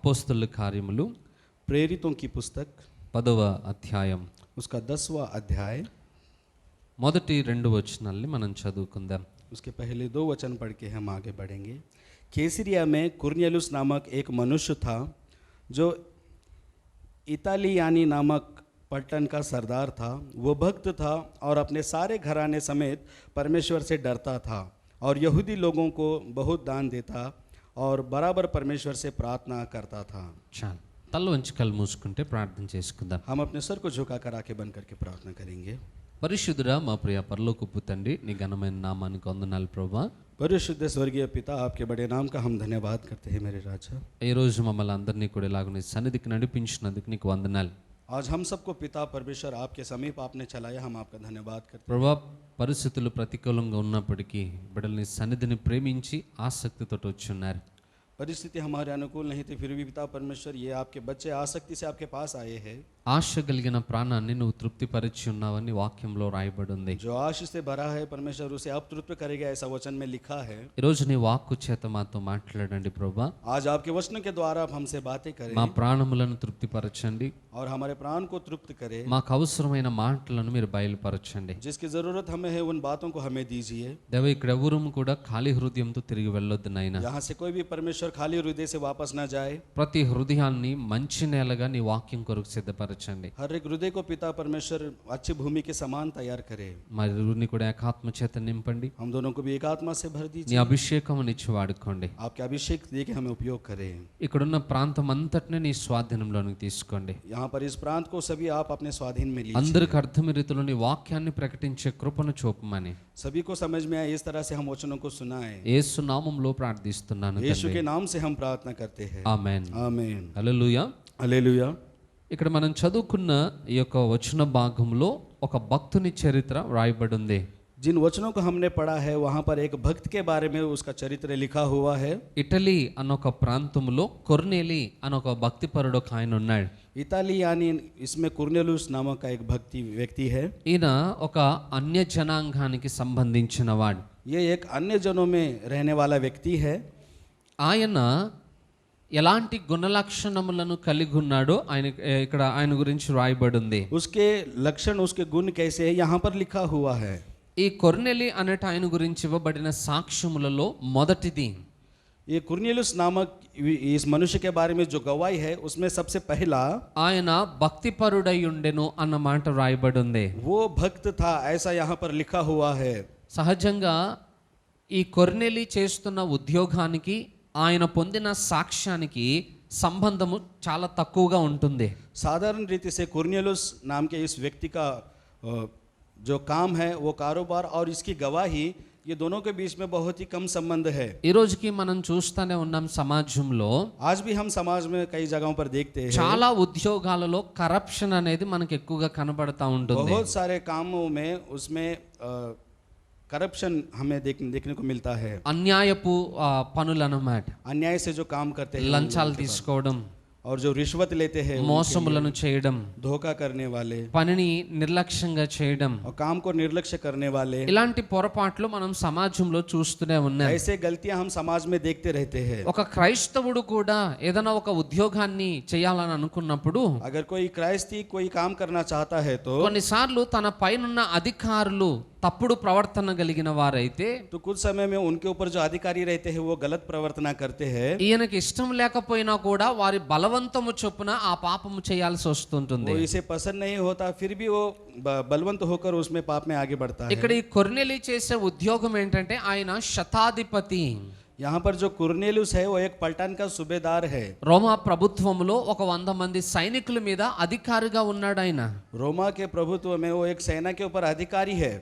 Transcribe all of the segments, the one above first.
అపోస్తలుల కార్యములు प्रेरितों की पुस्तक 10వ అధ్యాయం उसका 10वां अध्याय మొదటి 2 వచనాల్ని మనం చదువుకుందాం. उसके पहले 2 वचन पढ़ के हम आगे बढ़ेंगे। कैसरिया में कुरनेलुस नामक एक मनुष्य था जो इतालियानी नामक पलटन का सरदार था। वो भक्त था और अपने सारे घराने समेत परमेश्वर से डरता था और यहूदी लोगों को बहुत दान देता और बराबर परमेश्वर से प्रार्थना करता था। చాలు, తల వంచి కళ్ళు మూసుకుంటే ప్రార్థన చేసుకుందాం. हम अपने सर को झुकाकर आंखें बंद करके प्रार्थना करेंगे। పరిశుద్ధుడా మా ప్రియ పరలోకపు తండ్రి, నీ ఘనమైన నామానికి వందనాలు ప్రభువా. परिशुद्ध स्वर्गीय पिता, आपके बड़े नाम का हम धन्यवाद करते हैं मेरे राजा। ఈ రోజు మమ్మల్ని అందరినీ కూడా ఇలాగ నీ సన్నిధికి నడిపించినందుకు నీకు వందనాలు आज हम सबको पिता परमेश्वर आपके समीप आपने चलाया, हम आपका धन्यवाद करते हैं। ప్రభువా. పరిస్థితులు ప్రతికూలంగా ఉన్నప్పటికీ బిడ్డలు నీ సన్నిధిని ప్రేమించి ఆసక్తితో వచ్చున్నారు. परिस्थिति हमारे अनुकूल नहीं थी, फिर भी पिता परमेश्वर ये आपके बच्चे आसक्ति से आपके पास आए हैं। ఆశ కలిగిన ప్రాణాన్ని నువ్వు తృప్తిపరిచి ఉన్నావని వాక్యంలో రాయబడి ఉంది. जो आश से भरा है परमेश्वर उसे आप तृप्त करेगा, ऐसा वचन में लिखा है। ఈరోజు నీ వాక్కు చేత మాతో మాట్లాడండి ప్రభువా. आज आपके वचन के द्वारा आप हमसे बातें करें మా ప్రాణములను తృప్తిపరచండి. और हमारे प्राण को तृप्त करें। మాకు అవసరమైన మాటలను మీరు బయలుపరచండి. जिसकी जरूरत हमें है उन बातों को हमें दीजिए। దేవ, ఇక్కడ ఎవరూ కూడా ఖాళీ హృదయంతో తిరిగి వెళ్ళొద్దు నాయనా. यहाँ से कोई भी परमेश्वर खाली हृदय से वापस ना जाए। ప్రతి హృదయాన్ని మంచి నేలగా నీ వాక్యం కొరకు సిద్ధపరచండి. हर एक हृदय को पिता परमेश्वर अच्छी भूमि के समान तैयार करे। మరి ఇరువురిని కూడా ఏకాత్మ చేత నింపండి. हम दोनों को भी एक आत्मा से भर నీ दीजिए। అభిషేకమునిచ్చి వాడుకోండి. आपके अभिषेक दे के हमें उपयोग करें। ఇక్కడున్న ప్రాంతం అంతటిని నీ స్వాధీనంలోనికి తీసుకోండి. यहाँ पर इस प्रांत को सभी आप अपने स्वाधीन में लीजिए। అందరికి అర్థమైన రీతిలో నీ వాక్యాన్ని ప్రకటించే కృపను చూపమని सभी को समझ में आए इस तरह से हम वचनों को सुनाएं। యేసు నామములో ప్రార్థిస్తున్నాను यीशु తండ్రి. के नाम से हम प्रार्थना करते हैं। ఆమేన్. आमीन। హల్లెలూయా. हालेलुया। ఇక్కడ మనం చదువుకున్న ఈ యొక్క వచన భాగంలో ఒక భక్తుని చరిత్ర రాయబడి ఉంది. जिन वचनों को हमने पढ़ा है वहाँ पर एक भक्त के बारे में उसका चरित्र लिखा हुआ है। ఇటలీ అన్నొక ప్రాంతంలో కొర్నేలి అనొక భక్తిపరుడు ఒక ఆయన ఉన్నాడు. इताली यानी इसमें कुरनेलुस नामक का एक भक्ति व्यक्ति है। ఈయన ఒక అన్య జనాంగానికి సంబంధించిన వాడు. ये एक अन्य जनों में रहने वाला व्यक्ति है। ఆయన ఎలాంటి గుణలక్షణములను కలిగి ఉన్నాడో ఇక్కడ ఆయన గురించి రాయబడి ఉంది. उसके लक्षण उसके गुण कैसे है यहाँ पर लिखा हुआ है। ఈ కొర్నేలి అనేట ఆయన గురించి ఇవ్వబడిన సాక్ష్యములలో మొదటిది, ये कुरनेलुस नामक इस मनुष्य के बारे में जो गवाही है उसमें सबसे पहला ఆయన భక్తిపరుడై ఉండెను అన్న మాట రాయబడి ఉంది. वो भक्त था, ऐसा यहाँ पर लिखा हुआ है। సహజంగా ఈ కొర్నేలి చేస్తున్న ఉద్యోగానికి ఆయన పొందిన సాక్ష్యానికి సంబంధము చాలా తక్కువగా ఉంటుంది. साधारण रीति से कुरनेलुस नाम के इस व्यक्ति का जो काम है वो कारोबार और इसकी गवाही, ये दोनों के बीच में बहुत ही कम संबंध है। ఈ రోజుకి మనం చూస్తూనే ఉన్నాం సమాజంలో आज भी हम समाज में कई जगहों पर देखते हैं చాలా ఉద్యోగాలలో కరప్షన్ అనేది మనకు ఎక్కువగా కనబడతా ఉంటుంది. बहुत सारे कामों में उसमें करप्शन हमें देखने को मिलता है। అన్యాయపు పనులు అన్నమాట. अन्याय से जो काम करते हैं, లంచాలు తీసుకోవడం, और जो रिश्वत लेते हैं, మోసములను చేయడం, धोखा करने वाले, పనిని నిర్లక్ష్యంగా చేయడం, और काम को निर्लक्ष्य करने वाले, ఇలాంటి పొరపాట్లు మనం సమాజంలో చూస్తూనే ఉన్నాం. ऐसे गलतियां हम समाज में देखते रहते हैं। ఒక క్రైస్తవుడు కూడా ఏదైనా ఒక ఉద్యోగాన్ని చేయాలని అనుకున్నప్పుడు अगर कोई क्राइस्ती कोई काम करना चाहता है तो కొన్నిసార్లు తన పైనున్న అధికారులు తప్పుడు ప్రవర్తన కలిగిన వారైతే तो कुछ समय में उनके ऊपर जो अधिकारी रहते हैं वो गलत प्रवर्तना करते हैं। ఈయనకి ఇష్టం లేకపోయినా కూడా వారి బలవంతము చొప్పున ఆ పాపము చేయాల్సి వస్తుంటుంది. वो इसे पसंद नहीं होता फिर भी वो बलवंत होकर उसमें पाप में आगे बढ़ता है। ఇక్కడ ఈ కొర్నేలి చేసే ఉద్యోగం ఏంటంటే ఆయన శతాధిపతి. यहाँ पर जो कुरनेलुस है वो एक पलटन का सूबेदार है। రోమా ప్రభుత్వంలో ఒక 100 మంది సైనికుల మీద అధికారిగా ఉన్నాడు ఆయన. रोमा के प्रभुत्व में वो एक सेना के ऊपर अधिकारी है।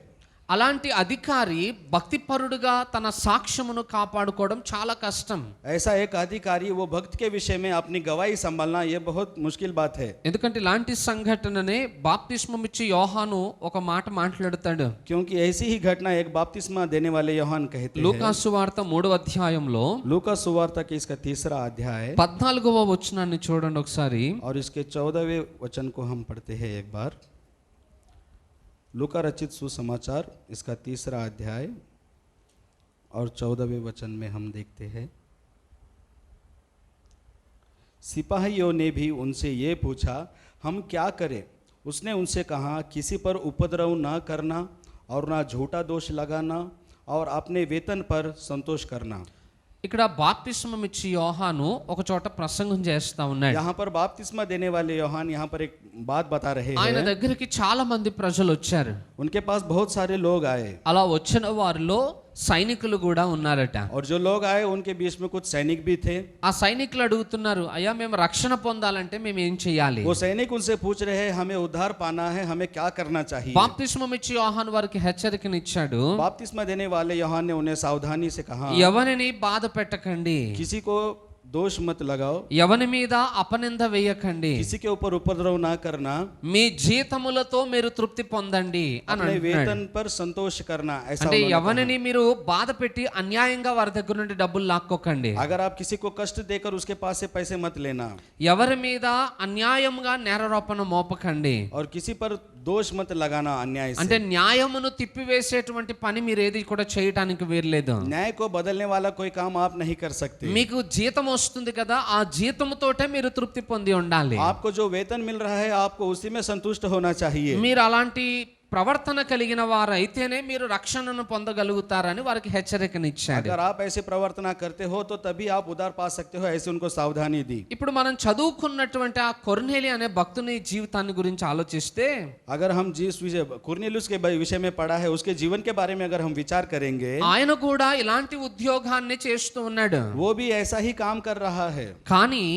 అలాంటి అధికారి భక్తిపరుడుగా తన సాక్ష్యమును కాపాడుకోవడం చాలా కష్టం. ऐसा एक अधिकारी वो भक्त के विषय में अपनी गवाही संभालना ये बहुत मुश्किल बात है। ఎందుకంటే ఇలాంటి సంఘటననే బాప్తిస్మం ఇచ్చి యోహాను ఒక మాట మాట్లాడతాడు. क्योंकि ऐसी ही घटना एक बपतिस्मा देने वाले यूहन्ना कहते हैं। లూకా సువార్త 3వ అధ్యాయంలో लूका सुवार्ता की इसका 3रा अध्याय 14వ వచనాన్ని చూడండి ఒకసారి. और इसके 14वें वचन को हम पढ़ते हैं एक बार। लूका रचित सुसमाचार इसका 3रा अध्याय और 14वें वचन में हम देखते हैं, सिपाहियों ने भी उनसे ये पूछा, हम क्या करें? उसने उनसे कहा, किसी पर उपद्रव न करना और ना झूठा दोष लगाना और अपने वेतन पर संतोष करना। ఇక్కడ బాప్తిస్మం ఇచ్చి యోహాను ఒక చోట ప్రసంగం చేస్తా ఉన్నాడు. यहाँ पर बपतिस्मा देने वाले यूहन्ना यहाँ पर एक बात बता रहे ఆయన हैं। దగ్గరికి చాలా మంది ప్రజలు వచ్చారు. उनके पास बहुत सारे लोग आए అలా వచ్చిన వారిలో సైనికులు కూడా ఉన్నారట. और जो लोग आए उनके बीच में कुछ सैनिक भी थे। ఆ సైనికులు అడుగుతున్నారు, అయ్యా మేము రక్షణ పొందాలంటే మేము ఏం చేయాలి? वो सैनिक उनसे पूछ रहे हैं, हमें उद्धार पाना है, हमें क्या करना चाहिए? బాప్తిస్మం ఇచ్చి యోహాను వారికి హెచ్చరికనిచ్చాడు. बपतिस्मा देने वाले यूहन्ना ने उन्हें सावधानी से कहा, ఎవరిని బాధ పెట్టకండి, किसी को दोष मत लगाओ, ఎవరి మీద అపనింద వేయకండి, किसी के ऊपर उपद्रव ना करना, మీ జీతములతో మీరు తృప్తి పొందండి అని अपने అంటున్నాడు. वेतन पर संतोष करना। ऐसा అంటే उन्होंने ఎవరిని మీరు బాధ పెట్టి అన్యాయంగా వారి దగ్గర నుండి డబ్బులు లాక్కోకండి. कहा। अगर आप किसी को कष्ट देकर उसके पास से पैसे मत लेना ఎవరి మీద అన్యాయంగా నేరారోపణ మోపకండి. और किसी पर दोष मत लगाना अन्याय అంటే से। న్యాయమును తిప్పివేసేటువంటి పని మీరు ఏది కూడా చేయడానికి వీరలేదు. न्याय को बदलने वाला कोई काम आप नहीं कर सकते। మీకు జీతం వస్తుంది కదా, ఆ జీతముతోటే మీరు తృప్తి పొంది ఉండాలి. आपको जो वेतन मिल रहा है आपको उसी में संतुष्ट होना चाहिए। మీరు అలాంటి ప్రవర్తన కలిగిన వారైతేనే మీరు రక్షణను పొందగలుగుతారని వారికి హెచ్చరికనిచ్చాడు. अगर आप ऐसे प्रवर्तना करते हो तो तभी आप उद्धार पा सकते हो, ऐसे उनको सावधानी दी। ఇప్పుడు మనం చదువుకున్నటువంటి ఆ కొర్నేలి అనే భక్తుని జీవితాన్ని గురించి ఆలోచిస్తే अगर हम जिस विषय कुर्नेलियुस के विषय में पढ़ा है उसके जीवन के बारे में अगर हम विचार करेंगे, ఆయన కూడా ఇలాంటి ఉద్యోగాన్ని చేస్తూ ఉన్నాడు. वो भी ऐसा ही काम कर रहा है, కానీ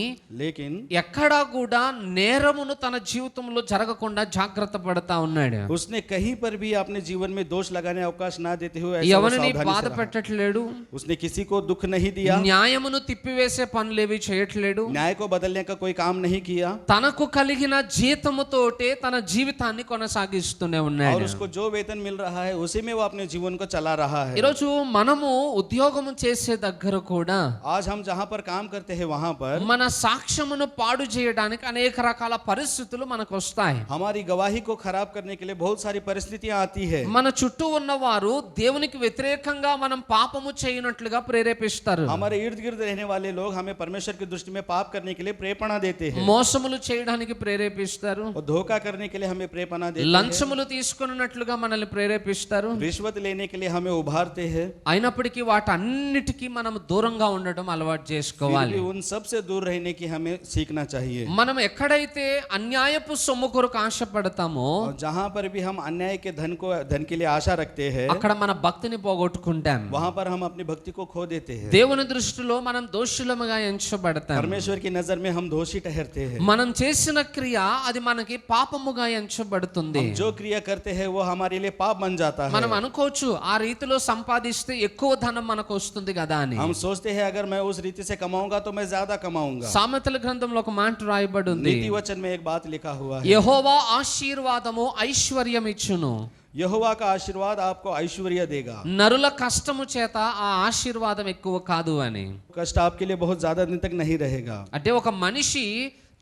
लेकिन ఎక్కడా కూడా నేరమును తన జీవితంలో జరగకుండా జాగ్రత్త పడతా ఉన్నాడు. उसने कहीं पर भी अपने जीवन में दोष लगाने अवकाश ना देते हुए ऐसा वो ఎవరిని सावधानी బాధ से रहा। పెట్టట్లేడు, उसने किसी को दुख नहीं दिया, న్యాయమును తిప్పివేసే పనులేవి చేయట్లేడు. न्याय को बदलने का कोई काम नहीं किया తనకు కలిగిన జీతముతోటే తన జీవితాన్ని కొనసాగిస్తూనే और ఉన్నాడు. उसको जो वेतन मिल रहा है उसी में वो अपने जीवन को चला रहा है। ఈరోజు మనము ఉద్యోగము చేసే దగ్గర కూడా आज हम जहाँ पर काम करते हैं वहाँ पर మన సాక్ష్యమును పాడు చేయడానికి అనేక రకాల పరిస్థితులు మనకు వస్తాయి. हमारी गवाही को खराब करने के लिए बहुत सारी परिस्थितियां आती है। మన చుట్టూ ఉన్నవారు దేవునికి వ్యతిరేకంగా మనం పాపము చేయనట్లుగా ప్రేరేపిస్తారు. हमारे इर्द गिर्द रहने वाले लोग हमें परमेश्वर की दृष्टि में पाप करने के लिए प्रेरणा देते हैं మోసములు చేయడానికి ప్రేరేపిస్తారు, और धोखा करने के लिए हमें प्रेरणा देते हैं, లంచములు తీసుకున్నట్లుగా మనల్ని ప్రేరేపిస్తారు. रिश्वत लेने के लिए हमें उभारते हैं। అయినప్పటికీ వాటన్నిటికీ మనం దూరంగా ఉండడం అలవాటు फिर చేసుకోవాలి. भी उन सब से दूर रहने की हमें सीखना चाहिए। మనం ఎక్కడైతే అన్యాయపు సొమ్ము కొరకు ఆశపడతామో और जहाँ पर भी हम अन्याय के धन के लिए आशा रखते हैं, అక్కడ మన భక్తిని పోగొట్టుకుంటాం. वहाँ पर हम अपनी भक्ति को खो देते हैं। దేవుని దృష్టిలో మనం దోషులముగా ఎంచబడతాం. परमेश्वर की नजर में हम दोषी ठहरते हैं। మనం చేసిన క్రియ అది మనకి పాపముగా ఎంచబడుతుంది. हम जो क्रिया करते हैं वो हमारे लिए पाप बन जाता है। మనం అనుకోవచ్చు ఆ రీతిలో సంపాదిస్తే ఎక్కువ ధనం మనకు వస్తుంది కదా అని. हम सोचते हैं अगर मैं उस रीति से कमाऊंगा तो मैं ज्यादा कमाऊंगा। సామెతల గ్రంథంలో ఒక మాట రాయబడి ఉంది, नीति वचन में एक बात लिखा हुआ है, యెహోవా ఆశీర్వాదము ఐశ్వర్యం ఇచ్చును, यहोवा का आशीर्वाद आपको ऐश्वर्य देगा। నరుల కష్టము చేత ఆ ఆశీర్వాదం ఎక్కువ కాదు అని. कष्ट आपके लिए बहुत ज्यादा दिन तक नहीं रहेगा। అంటే ఒక మనిషి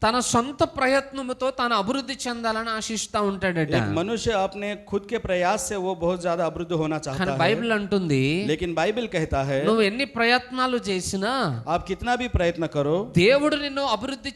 తన సొంత ప్రయత్నముతో తాను అభివృద్ధి చెందాలని ఆశిస్తూ ఉంటాడట. एक मनुष्य अपने खुद के प्रयास से वो बहुत ज्यादा अभिवृद्ध होना కానీ चाहता है, బైబిల్ అంటుంది, लेकिन बाइबल कहता है నువ్వు ఎన్ని ప్రయత్నాలు చేసినా आप कितना भी प्रयत्न करो, దేవుడు నిన్ను అభివృద్ధి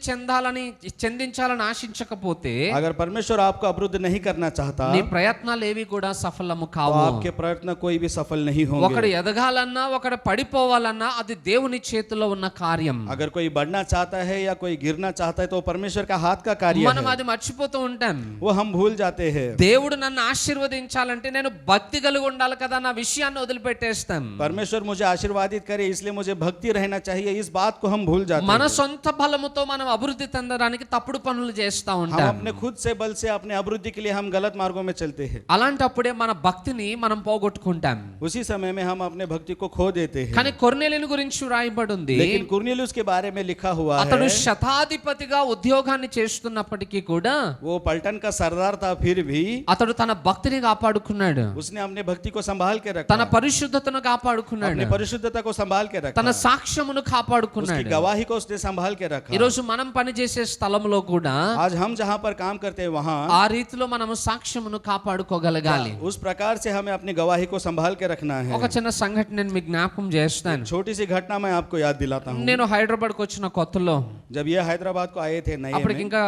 చెందించాలని ఆశించకపోతే अगर परमेश्वर आपको अभिवृद्ध नहीं करना चाहता నీ ప్రయత్నాలు ఏవి కూడా సఫలము तो కావు. आपके प्रयत्न कोई भी सफल नहीं ఒకడు होंगे। ఎదగాలన్నా ఒకడు పడిపోవాలన్నా అది దేవుని చేతిలో ఉన్న కార్యం. अगर कोई बढ़ना चाहता है या कोई गिरना चाहता है तो परमेश्वर का हाथ का कार्य మనం है, అది మర్చిపోతూ ఉంటాం. वो हम भूल जाते हैं। దేవుడు నన్ను ఆశీర్వదించాలంటే నేను భక్తి కలిగి ఉండాలి కదా, నా విషయాన్ని వదిలిపెట్టేస్తాం. परमेश्वर मुझे आशीर्वादित करे इसलिए मुझे भक्ति रहना चाहिए, इस बात को हम भूल जाते మన हैं। సొంత బలముతో మనం అభివృద్ధి చెందడానికి తప్పుడు పనులు చేస్తా हम ఉంటాం. अपने खुद से बल से अपने अभिवृद्धि के लिए हम गलत मार्गों में चलते हैं। అలాంటప్పుడే మన భక్తిని మనం పోగొట్టుకుంటాం. उसी समय में हम अपने भक्ति को खो देते हैं। కానీ కొర్నేలిని గురించి రాయబడి ఉంది, लेकिन कुर्नेलियुस के बारे में लिखा हुआ అతడు है, శతాధిపతిగా ఉద్యోగాన్ని చేస్తున్నప్పటికీ కూడా वो पलटन का सरदार था, फिर भी అతడు తన భక్తిని కాపాడుకున్నాడు, उसने अपने भक्ति को संभाल के తన रखा, పరిశుద్ధతను కాపాడుకున్నాడు, अपनी परिशुद्धता को संभाल के रखा, తన సాక్ష్యమును उसकी కాపాడుకున్నాడు. गवाही को उसने संभाल के रखा। ఈ రోజు మనం పనిచేసే స్థలంలో కూడా आज हम जहाँ पर काम करते हैं वहाँ ఆ రీతిలో మనము సాక్ష్యమును కాపాడుకోగలగాలి. उस प्रकार से हमें अपनी गवाही को संभाल के रखना है। ఒక చిన్న సంఘటన నేను మీకు జ్ఞాపకం చేస్తాను. छोटी सी घटना मैं आपको याद दिलाता हूँ। నేను హైదరాబాద్కి వచ్చిన కొత్తలో, जब ये हैदराबाद को आए थे नए అప్పటికి में, ఇంకా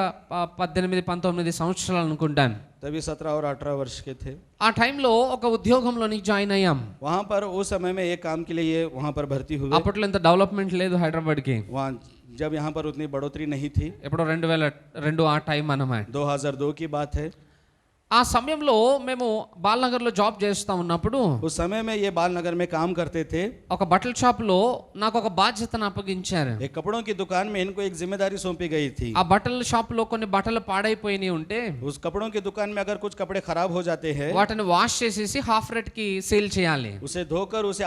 18-19 సంవత్సరాలు అనుకుంటాను. तभी 17 और 18 वर्ष के थे। ఆ టైంలో ఒక ఉద్యోగంలోని జాయిన్ అయ్యాం. वहाँ पर उस समय में एक काम के लिए वहाँ पर भर्ती हुए। అప్పట్లో ఇంత డెవలప్మెంట్ లేదు హైదరాబాద్కి. वहाँ जब यहाँ पर उतनी बढ़ोतरी नहीं थी, ఎప్పుడో 2002 ఆ టైం అన్నమాట. 2002 की बात है। ఆ సమయంలో మేము బాలనగర్లో జాబ్ చేస్తా ఉన్నప్పుడు उस समय में ये बाल नगर में काम करते थे। ఒక బట్టల షాప్లో నాకు ఒక బాధ్యతను అప్పగించారు. एक कपड़ों की दुकान में इनको एक जिम्मेदारी सौंपी गई थी। ఆ బట్టల షాప్లో కొన్ని బట్టలు పాడైపోయినాయి ఉంటే उस कपड़ों की दुकान में अगर कुछ कपड़े खराब हो जाते हैं, వాటిని వాష్ చేసేసి హాఫ్ రేట్ కి సేల్ చేయాలి. उसे धोकर उसे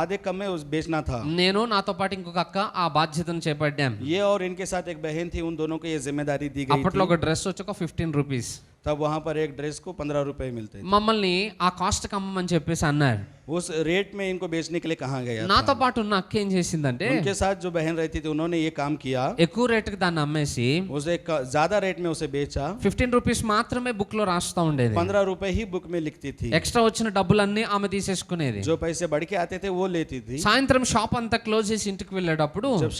आधे कम में बेचना था। నేను నాతో పాటు ఇంకొక అక్క ఆ బాధ్యతను చేపట్టాం. ये और इनके साथ एक बहन थी, उन दोनों को ये जिम्मेदारी दी गई అప్పట్లో थी। ఒక డ్రెస్ వచ్చి ఒక 15 రూపీస్. तब वहाँ पर एक ड्रेस को 15 रुपए मिलते थे। మమ్మల్ని ఆ కాస్ట్ కమ్మని చెప్పేసి అన్నారు. उस रेट में इनको बेचने के लिए कहा गया నాతో था। పాటు ఉన్న అక్క ఏం చేసిందంటే उनके साथ जो बहन रहती थी उन्होंने ये काम किया, ఎక్కువ రేటుకి దాన్ని అమ్మేసి उसे ज्यादा रेट में उसे बेचा। 15 రూపీస్ మాత్రమే బుక్ లో రాస్తా ఉండేది. 15 रुपए ही बुक में लिखती थी। ఎక్స్ట్రా వచ్చిన డబ్బులన్నీ ఆమె తీసేసుకునేది. जो पैसे बढ़ के आते थे वो लेती थी। సాయంత్రం షాప్ అంతా క్లోజ్ చేసి ఇంటికి వెళ్ళేటప్పుడు जब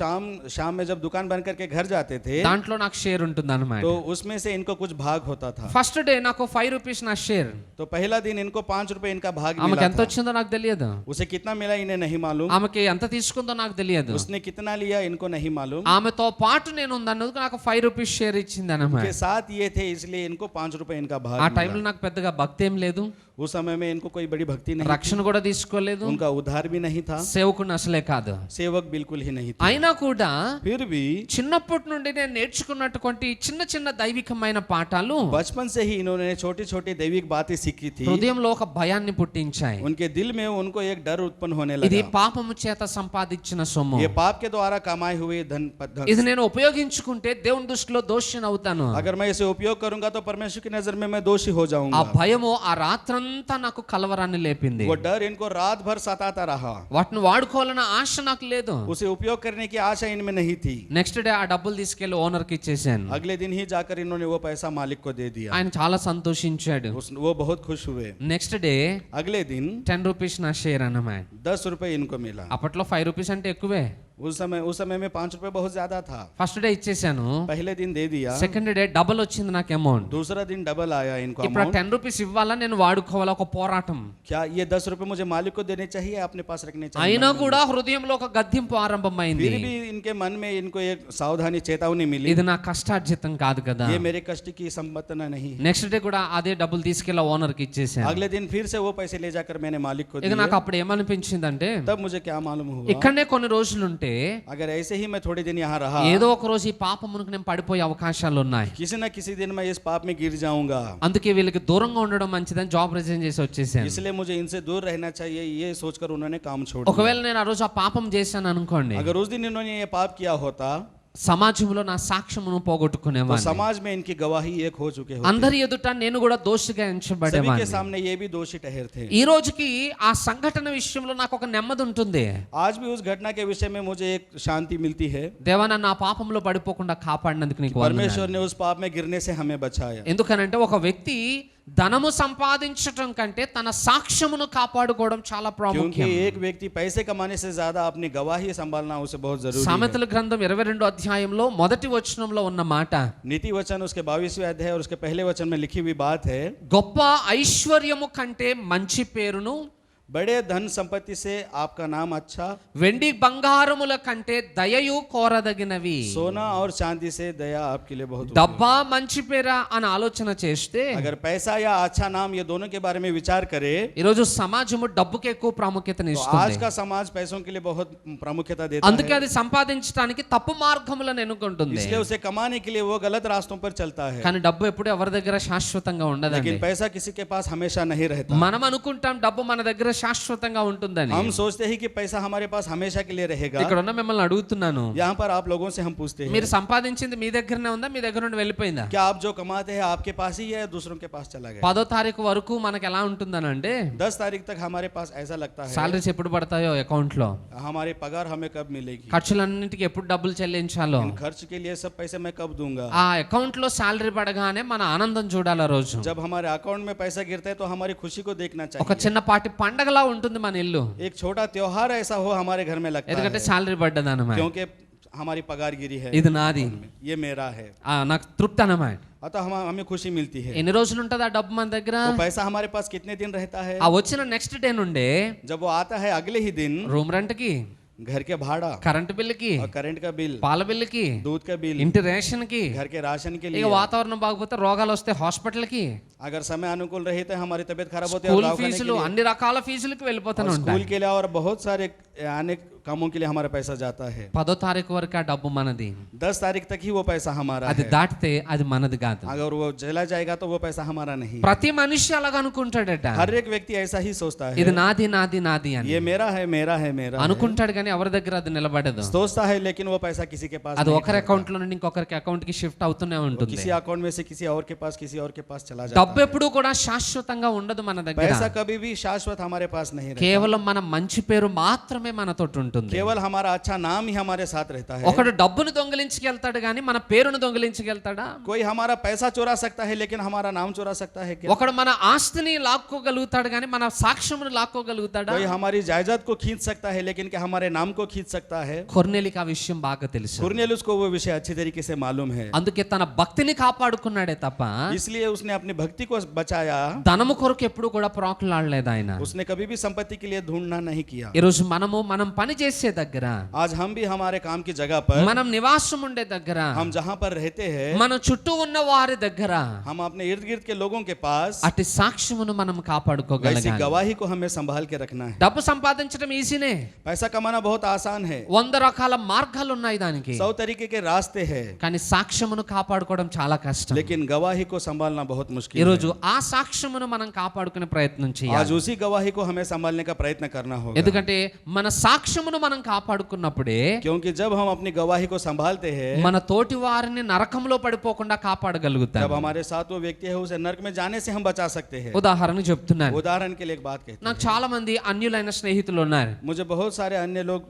शाम में जब दुकान बंद करके घर जाते थे, దాంట్లో నాకు షేర్ ఉంటుంది అన్నమాట. तो उसमें से इनको कुछ भाग होता था। ఫస్ట్ డే నాకు 5 రూపీస్ నా షేర్. तो पहला दिन इनको 5 रुपए इनका भाग ఆమెకి मिला ఎంత था। వచ్చిందో నాకు తెలియదు, उसे कितना मिला इन्हें नहीं मालूम, ఆమెకి ఎంత తీసుకుందో నాకు తెలియదు. उसने कितना लिया इनको नहीं मालूम। ఆమెతో పాటు నేను ఉన్నందుకు నాకు 5 రూపీస్ షేర్ ఇచ్చింది అన్నమాట. उनके साथ ये थे इसलिए इनको 5 रुपए इनका भाग ఆ मिला। టైంలో నాకు పెద్దగా భక్తి ఏం లేదు, उस समय में इनको कोई बड़ी भक्ति नहीं, రక్షణ కూడా తీసుకోలేదు, उनका उद्धार भी नहीं था, సేవకుని అసలే కాదు. सेवक बिल्कुल ही नहीं था। అయినా కూడా फिर भी చిన్నప్పటి నుండి నేను నేర్చుకున్నటువంటి చిన్న చిన్న దైవికమైన పాఠాలు बचपन से ही इन्होंने छोटी छोटी दैविक बातें सीखी थी। హృదయంలో ఒక భయాన్ని పుట్టించాయి. उनके दिल में उनको एक डर उत्पन्न होने ఇది लगा। పాపము చేత సంపాదించిన సొమ్ము. ये पाप के द्वारा कमाए हुए धन ఇది నేను ఉపయోగించుకుంటే దేవుని దృష్టిలో దోషిని అవుతాను. अगर मैं इसे उपयोग करूंगा तो परमेश्वर की नजर में मैं दोषी हो ఆ जाऊंगा। భయము ఆ రాత్రంతా నాకు కలవరాన్ని లేపింది. वो डर इनको रात भर सताता रहा। వాటిని వాడుకోవాలన్న ఆశ నాకు లేదు. उसे उपयोग करने की आशा इनमें नहीं थी। నెక్స్ట్ డే ఆ డబ్బులు తీసుకెళ్లి ఓనర్ కి ఇచ్చేసాను. अगले दिन ही जाकर इन्होंने वो पैसा मालिक को दे दिया। ఆయన చాలా సంతోషించాడు. वो बहुत खुश हुए। నెక్స్ట్ డే अगले दिन 10 రూపీస్ నా షేర్ అన్నమాట. 10 रुपए इनको मिला। అప్పట్లో 5 రూపీస్ అంటే ఎక్కువే. उस समय में 5 रुपए बहुत ज्यादा था। ఫస్ట్ డే ఇచ్చేసాను, पहले दिन दे दिया, సెకండ్ డే డబుల్ వచ్చింది నాకు అమౌంట్. दूसरा दिन डबल आया इनको ఇప్పుడు अमाउंट। 10 రూపీస్ ఇవ్వాలా నేను వాడుకోవాలా, ఒక పోరాటం. क्या ये 10 रुपए मुझे मालिक को देने चाहिए अपने पास रखने चाहिए? అయినా కూడా హృదయంలో ఒక గద్దింపు ఆరంభమైంది. फिर भी इनके मन में इनको एक सावधानी चेतावनी मिली, ఇది నా కష్టార్జితం కాదు కదా. ये मेरे कष्ट की संपत्ति नहीं है। నెక్స్ట్ డే కూడా అదే డబ్బులు తీసుకెళ్ళి ఓనర్ కి ఇచ్చేసాను. अगले दिन फिर से वो पैसे ले जाकर मैंने मालिक को ఇక दिए। నాకు అప్పుడు ఏమనిపించిందంటే, तब मुझे क्या मालूम हुआ, ఇక్కడనే కొన్ని రోజులుంటే अगर ऐसे ही मैं थोड़े दिन यहाँ रहा, ఏదో ఒక రోజు ఈ పాపమునకు నేను పడిపోయే అవకాశాలు ఉన్నాయి. किसी न किसी दिन मैं इस पाप में गिर जाऊंगा। అందుకే వీళ్ళకి దూరంగా ఉండడం మంచిదని జాబ్ రిజైన్ చేసి వచ్చేసాను. इसलिए मुझे इनसे दूर रहना चाहिए, ये सोचकर उन्होंने काम छोड़ दिया। ఒకవేళ నేను ఆ రోజు ఆ పాపం చేశాను అనుకోండి, अगर उस दिन इन्होंने ये पाप किया होता సమాజంలో నా సాక్ష్యమును तो పోగొట్టుకునేవాడిని. समाज में इनकी गवाही एक हो चुके होते। అందరి ఎదుట నేను కూడా దోషిగా सभी के ఎంచబడేవాడిని. सामने ये भी दोषी ठहरते। ఈ రోజుకి ఆ సంఘటన విషయంలో నాకు ఒక నెమ్మది ఉంటుంది. आज भी उस घटना के विषय में मुझे एक शांति मिलती है। దేవా నన్ను ఆ పాపంలో పడిపోకుండా కాపాడినందుకు నీకు వందనాలు. परमेश्वर ने उस पाप में गिरने से हमें बचाया। ఎందుకనంటే ఒక వ్యక్తి ధనము సంపాదించటం కంటే తన సాక్ష్యమును కాపాడుకోవడం చాలా क्योंकि ప్రాముఖ్యం. एक व्यक्ति पैसे कमाने से ज्यादा अपनी गवाही संभालना उसे बहुत जरूरी है। సామెతల గ్రంథం 22 అధ్యాయంలో మొదటి వచనంలో ఉన్న మాట, नीति वचन उसके 22वें अध्याय और उसके पहले वचन में लिखी हुई बात है, గొప్ప ఐశ్వర్యము కంటే మంచి పేరును, बड़े धन संपत्ति से आपका नाम अच्छा, వెండి బంగారముల కంటే దయయు కోరదగినవి. सोना और चांदी से दया आपके लिए बहुत उपयोगी। డబ్బా మంచి పేరా అని ఆలోచన చేస్తే अगर पैसा या अच्छा नाम ये दोनों के बारे में विचार करे ఈరోజు సమాజము డబ్బుకి ఎక్కువ तो ప్రాముఖ్యతనిస్తుంది. आज का समाज पैसों के लिए बहुत प्रामुख्यता देता అందుకే है। అది సంపాదించడానికి తప్పు మార్గములను ఎన్నుకుంటుంది. इसलिए उसे कमाने के लिए वो गलत रास्तों पर चलता है। కానీ డబ్బు ఎప్పుడు ఎవరి దగ్గర శాశ్వతంగా ఉండదండి. लेकिन पैसा किसी के पास हमेशा नहीं रहता। మనం అనుకుంటాం డబ్బు మన దగ్గర శాశ్వతంగా ఉంటుందని. हम सोचते हैं कि पैसा हमारे पास हमेशा के लिए रहेगा। ఇక్కడ ఉన్న మిమ్మల్ని అడుగుతున్నాను, यहाँ पर आप लोगों से हम पूछते हैं, మీరు సంపాదించింది మీ దగ్గరనే ఉందా, మీ దగ్గర నుండి వెళ్ళిపోయిందా? क्या आप जो कमाते हैं आपके पास ही है या दूसरों के पास चला गया? 10వ తారీఖు వరకు మనకు ఎలా ఉంటుందనంటే 10 तारीख तक हमारे पास ऐसा लगता है సాలరీస్ ఎప్పుడు పడతాయో అకౌంట్ లో, हमारी पगार हमें कब मिलेगी, ఖర్చులన్నింటికి ఎప్పుడు డబ్బులు చెల్లించాలో, इन खर्च के लिए सब पैसे मैं कब दूंगा। ఆ అకౌంట్ లో సాలరీ పడగానే మన ఆనందం చూడాలి ఆ రోజు. जब हमारे अकाउंट में पैसा गिरता है तो हमारी खुशी को देखना ఒక चाहिए। చిన్నపాటి పండగలా ఉంటుంది మన ఇల్లు, एक छोटा त्योहार ऐसा हो हमारे घर में लगता ఎందుకంటే है సాలరీ పడ్డదనమాట. क्योंकि हमारी पगार गिरी है, ఇది నాది, ये मेरा है, నాకు తృప్తి అన్నమాట. अतः हमें खुशी मिलती है। ఎన్ని రోజులు ఉంటుంది ఆ డబ్బు మన దగ్గర? वो पैसा हमारे पास कितने दिन रहता है? ఆ వచ్చిన నెక్స్ట్ డే నుండే जब वो आता है अगले ही दिन రూమ్ రెంట్కి, घर के भाड़ा కరెంట్ బిల్లుకి, और करंट का बिल, పాల బిల్లుకి, दूध का बिल, ఇంటి రేషన్ కి, घर के राशन के ఇక लिए, వాతావరణం బాగపోతే రోగాలు వస్తే హాస్పిటల్ కి, अगर समय अनुकूल रहे तो हमारी तबीयत खराब होती है और స్కూల్ दवाखाने के ఫీజులు, लिए, అన్ని రకాల ఫీజులకు వెళ్ళిపోతూనే और ఉంటాయి. स्कूल के लिए और बहुत सारे अनेक कामों के लिए हमारा पैसा जाता है। 10వ తారీఖు వరకు ఆ డబ్బు మనది, 10 तारीख तक ही वो पैसा हमारा అది है। దాటితే అది మనది కాదు. अगर वो चला जाएगा तो वो पैसा हमारा नहीं। ప్రతి మనిషి అలాగ అనుకుంటాడట, हर एक व्यक्ति ऐसा ही सोचता है, ఇది నాది నాది నాది అని ये मेरा है मेरा है मेरा है। అనుకుంటాడు, కానీ ఎవరి దగ్గర అది నిలబడదు. सोचता है लेकिन वो पैसा किसी के पास అది नहीं ఒకరి रहता। అకౌంట్ లో నుండి ఇంకొకరికి అకౌంట్ కి షిఫ్ట్ అవుతూనే वो ఉంటుంది. किसी अकाउंट में से किसी और के पास चला जाता డబ్బు ఎప్పుడు కూడా శాశ్వతంగా ఉండదు మన है। దగ్గర. पैसा कभी भी शाश्वत हमारे पास नहीं रहता। కేవలం మన మంచి పేరు మాత్రమే మనతోటి ఉంటుంది. केवल हमारा अच्छा नाम ही हमारे साथ रहता है। ఒకడు డబ్బును దొంగిలించుకెళ్తాడు కానీ మన పేరును దొంగిలించుకెళ్తాడా? कोई हमारा पैसा चुरा सकता है लेकिन हमारा नाम चुरा सकता है क्या? ఒకడు మన ఆస్తిని లాక్కోగలుగుతాడు కానీ మన సాక్ష్యమును లాక్కోగలుగుతాడా? कोई हमारी जायदाद को खींच सकता है लेकिन क्या हमारे नाम को खींच सकता है? కొర్నేలికి ఆ విషయం బాగా తెలుసు, कुरनेलियुस को वो विषय अच्छी तरीके से मालूम है, అందుకే తన భక్తిని కాపాడుకున్నాడే తప్ప इसलिए उसने अपनी भक्ति को बचाया। ధనము కొరకు ఎప్పుడు కూడా ప్రాకులాడలేదు ఆయన. उसने कभी भी संपत्ति के लिए ढूंढना नहीं किया। ఈరోజు మనం పని చేసే దగ్గర, आज हम भी हमारे काम की जगह पर, మనం నివాసం ఉండే దగ్గర, हम जहाँ पर रहते हैं, మన చుట్టూ ఉన్న వారి దగ్గర हम अपने इर्द गिर्द के लोगों के पास అటు సాక్ష్యమును మనం वैसी కాపాడుకోగలగాలి. गवाही को हमें संभाल के रखना है। డబ్బు సంపాదించడం ఈజీనే, पैसा कमाना बहुत आसान है, 100 రకాల మార్గాలు ఉన్నాయి దానికి, 100 तरीके के रास्ते हैं, కానీ సాక్ష్యమును కాపాడుకోవడం చాలా కష్టం. लेकिन गवाही को संभालना बहुत मुश्किल है। ఈరోజు ఆ సాక్ష్యమును మనం కాపాడుకునే ప్రయత్నం आज చేయాలి. उसी गवाही को हमें संभालने का प्रयत्न करना होगा, ఎందుకంటే మన సాక్ష్యమును మనం కాపాడుకున్నప్పుడే क्योंकि जब हम अपनी गवाही को संभालते हैं, మన తోటి వారిని నరకంలో పడిపోకుండా కాపాడగలుగుతాం. जब हमारे साथ वो व्यक्ति है उसे नरक में जाने से हम बचा सकते हैं। ఉదాహరణ చెప్తున్నాను, उदाहरण के लिए एक बात कहते నాకు చాలా మంది అన్యులైన స్నేహితులు ఉన్నారు. हैं, मुझे बहुत सारे अन्य लोग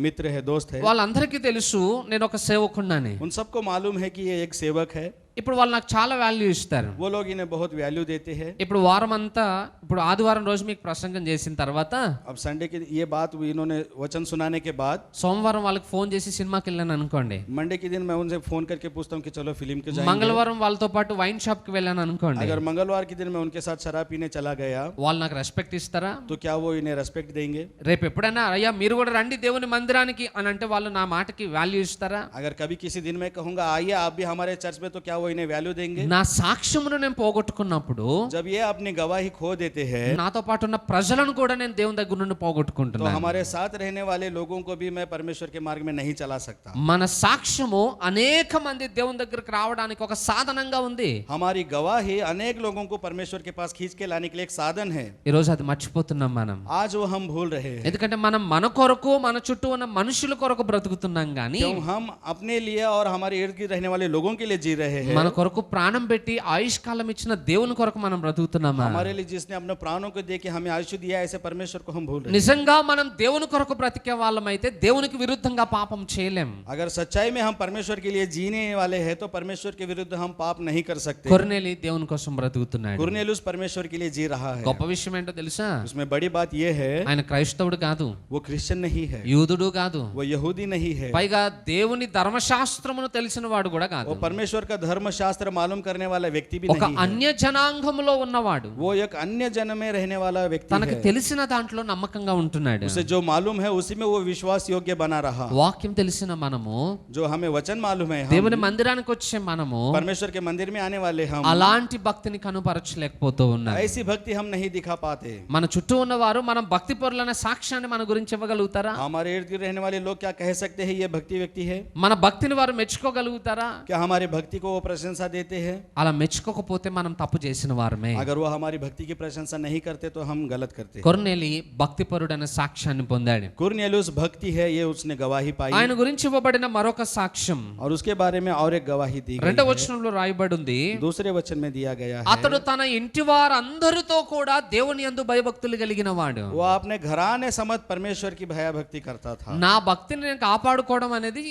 मित्र है, दोस्त है, వాళ్ళందరికీ తెలుసు నేను ఒక సేవకున్నాని. उन सबको मालूम है कि ये एक सेवक है। ఇప్పుడు వాళ్ళు నాకు చాలా వాల్యూ ఇస్తారు. वो लोग इन्हें बहुत वैल्यू देते हैं। ఇప్పుడు వారం అంతా, ఇప్పుడు ఆదివారం రోజు మీకు ప్రసంగం చేసిన తర్వాత अब संडे की ये बात इन्होंने वचन सुनाने के बाद సోమవారం వాళ్ళకి ఫోన్ చేసి సినిమాకి వెళ్ళాను అనుకోండి, मंडे के दिन मैं उनसे फोन करके पूछता हूँ कि चलो फिल्म के जाएंगे। మంగళవారం వాళ్ళతో పాటు వైన్ షాప్ కి వెళ్ళాను అనుకోండి, अगर मंगलवार के दिन मैं उनके साथ शराब पीने चला गया వాళ్ళు నాకు రెస్పెక్ట్ ఇస్తారా? तो क्या वो इन्हें रेस्पेक्ट देंगे? రేపు ఎప్పుడైనా అయ్యా మీరు కూడా రండి దేవుని మందిరానికి అని అంటే వాళ్ళు నా మాటకి వాల్యూ ఇస్తారా? अगर कभी किसी दिन मैं कहूंगा आइए आप भी हमारे चर्च में, तो क्या वो इन्हें वैल्यू देंगे? నా సాక్ష్యమును నేను పోగొట్టుకున్నప్పుడు जब ये अपनी गवाही खो देते हैं నాతో పాటు ఉన్న ప్రజలను కూడా నేను దేవుని దగ్గర నుండి तो పోగొట్టుకుంటున్నాను. हमारे साथ रहने वाले लोगों को भी मैं परमेश्वर के मार्ग में नहीं चला सकता। మన సాక్ష్యము అనేక మంది దేవుని దగ్గరికి రావడానికి ఒక సాధనంగా ఉంది. हमारी गवाही अनेक लोगों को परमेश्वर के पास खींच के लाने के लिए एक साधन है। ఈ రోజు అది మర్చిపోతున్నాం మనం, आज वो हम भूल रहे हैं, ఎందుకంటే మనం మన కొరకు మన చుట్టూ ఉన్న మనుషుల కొరకు బ్రతుకుతున్నాం కానీ क्यों हम अपने लिए और हमारे इर्द गिर्द रहने वाले लोगों के लिए जी रहे हैं। మన కొరకు ప్రాణం పెట్టి ఆయుష్కాలం ఇచ్చిన దేవుని కొరకు మనం బ్రతుకుతున్నామా? हमारे लिए जिसने अपने प्राणों को दे के हमें आयुष्य दिया, ऐसे परमेश्वर को हम भूल रहे हैं। నిజంగా మనం దేవుని కొరకు బ్రతికే వాళ్ళమైతే దేవునికి విరుద్ధంగా పాపం చేయలేం. अगर सच्चाई में हम परमेश्वर के लिए जीने वाले हैं तो परमेश्वर के विरुद्ध हम पाप नहीं कर सकते। కొర్నేలి దేవుని కోసం బ్రతుకుతున్నాడు. कुरनेलियुस परमेश्वर के लिए जी रहा है। గొప్ప విషయం ఏంటో తెలుసా? उसमें बड़ी बात यह है ఆయన క్రైస్తవుడు కాదు, वो क्रिश्चियन नहीं है, యూదుడు కాదు, वो यहूदी नहीं है, పైగా దేవుని ధర్మశాస్త్రమును తెలిసిన వాడు కూడా కాదు. वो परमेश्वर का धर्मशास्त्र मालूम करने वाला व्यक्ति भी ఒక नहीं है, అన్య జనాంగములో ఉన్నవాడు वो एक अन्य जन में रहने वाला व्यक्ति తనకు है। తెలిసిన దాంట్లో నమ్మకంగా ఉంటున్నాడు. उसे जो मालूम है उसी में वो विश्वास योग्य बना रहा। వాక్యం తెలిసిన మనము, जो हमें वचन मालूम है, हम దేవుని మందిరానికి వచ్చే మనము परमेश्वर के मंदिर में आने वाले हम అలాంటి భక్తిని కనుపరచలేకపోతూ ఉన్నారు. ऐसी भक्ति हम नहीं दिखा पाते। మన చుట్టూ ఉన్నవారు మనం భక్తి పరులనే సాక్ష్యాన్ని మన గురించి ఇవ్వగలుగుతారా? हमारे इर्द गिर्द रहने वाले लोग क्या कह सकते हैं ये भक्ति व्यक्ति है? మన భక్తిని వారు మెచ్చుకోగలుగుతారా? क्या हमारे भक्ति को वो प्रशंसा देते हैं, అలా మెచ్చుకోకపోతే మనం తప్పు చేసిన వారమే. अगर वो हमारी भक्ति की प्रशंसा नहीं करते तो हम गलत करते हैं। కొర్నేలి భక్తిపరుడైన సాక్ష్యాన్ని పొందాడు. कुरनेलियुस भक्ति है, ये उसने गवाही पाई, ఆయన గురించి ఇవ్వబడిన మరొక సాక్ష్యం और उसके बारे में और एक गवाही दी गई 2వ है। వచనంలో రాయబడి ఉంది, दूसरे वचन में दिया गया है, అతడు తన ఇంటి వారందరితో కూడా దేవుని యందు భయభక్తులు కలిగిన వాడు. वो अपने घराने समझ परमेश्वर की भया भक्ति करता था। నా భక్తిని నేను కాపాడుకోవడం అనేది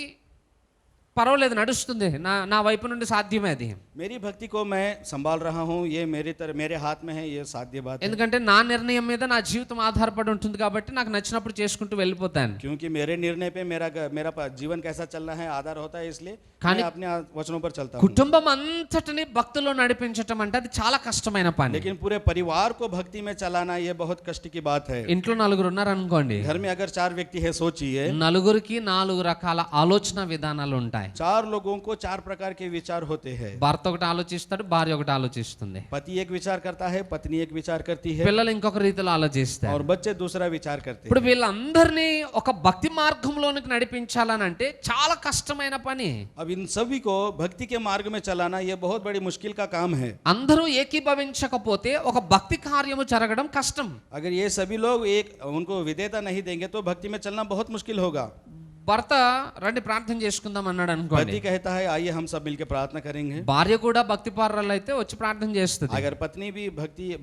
పర్వాలేదు, నడుస్తుంది, నా వైపు నుండి సాధ్యమే అది. मेरी भक्ति को मैं संभाल रहा हूँ, ये मेरे हाथ में है, ये साध्य बात है, ఎందుకంటే నా నిర్ణయం మీద నా జీవితం ఆధారపడి ఉంటుంది కాబట్టి నాకు నచ్చినప్పుడు చేసుకుంటూ వెళ్ళిపోతాను. क्योंकि मेरे निर्णय पे मेरा जीवन कैसा चलना है आधार होता है, इसलिए खाने- मैं अपने वचनों पर चलता हूँ। కుటుంబం అంతటిని భక్తిలో నడిపించటం అంటే అది చాలా కష్టమైన పని. लेकिन पूरे परिवार को भक्ति में चलाना ये बहुत कष्ट की बात है। ఇంట్లో నలుగురు ఉన్నారనుకోండి, घर में अगर 4 व्यक्ति है, सोचिए నలుగురికి 4 రకాల ఆలోచన విధానాలు ఉంటాయి. 4 लोगों को 4 प्रकार के विचार होते हैं। భర్త ఒకటి ఆలోచిస్తాడు, భార్య ఒకటి ఆలోచిస్తుంది, पति एक विचार करता है, पत्नी एक विचार करती है, పిల్లలు ఇంకొక రీతిలో ఆలోచిస్తారు. और बच्चे दूसरा विचार करते हैं। ఇప్పుడు వీళ్ళందరినీ ఒక భక్తి మార్గంలోనికి నడిపించాలనంటే చాలా కష్టమైన పని. अब इन सभी को भक्ति के मार्ग में चलाना ये बहुत बड़ी मुश्किल का काम है। అందరూ ఏకీభవించకపోతే ఒక భక్తి కార్యము జరగడం కష్టం. अगर ये सभी लोग उनको विधेयता नहीं देंगे तो भक्ति में चलना बहुत मुश्किल होगा। భర్త రండి ప్రార్థన చేసుకుందాం అన్నాడు అనుకోండి, पति कहता है आइए हम सब मिलकर प्रार्थना करेंगे। భార్య కూడా భక్తి పరురాలు అయితే వచ్చి ప్రార్థన చేస్తుంది. अगर पत्नी भी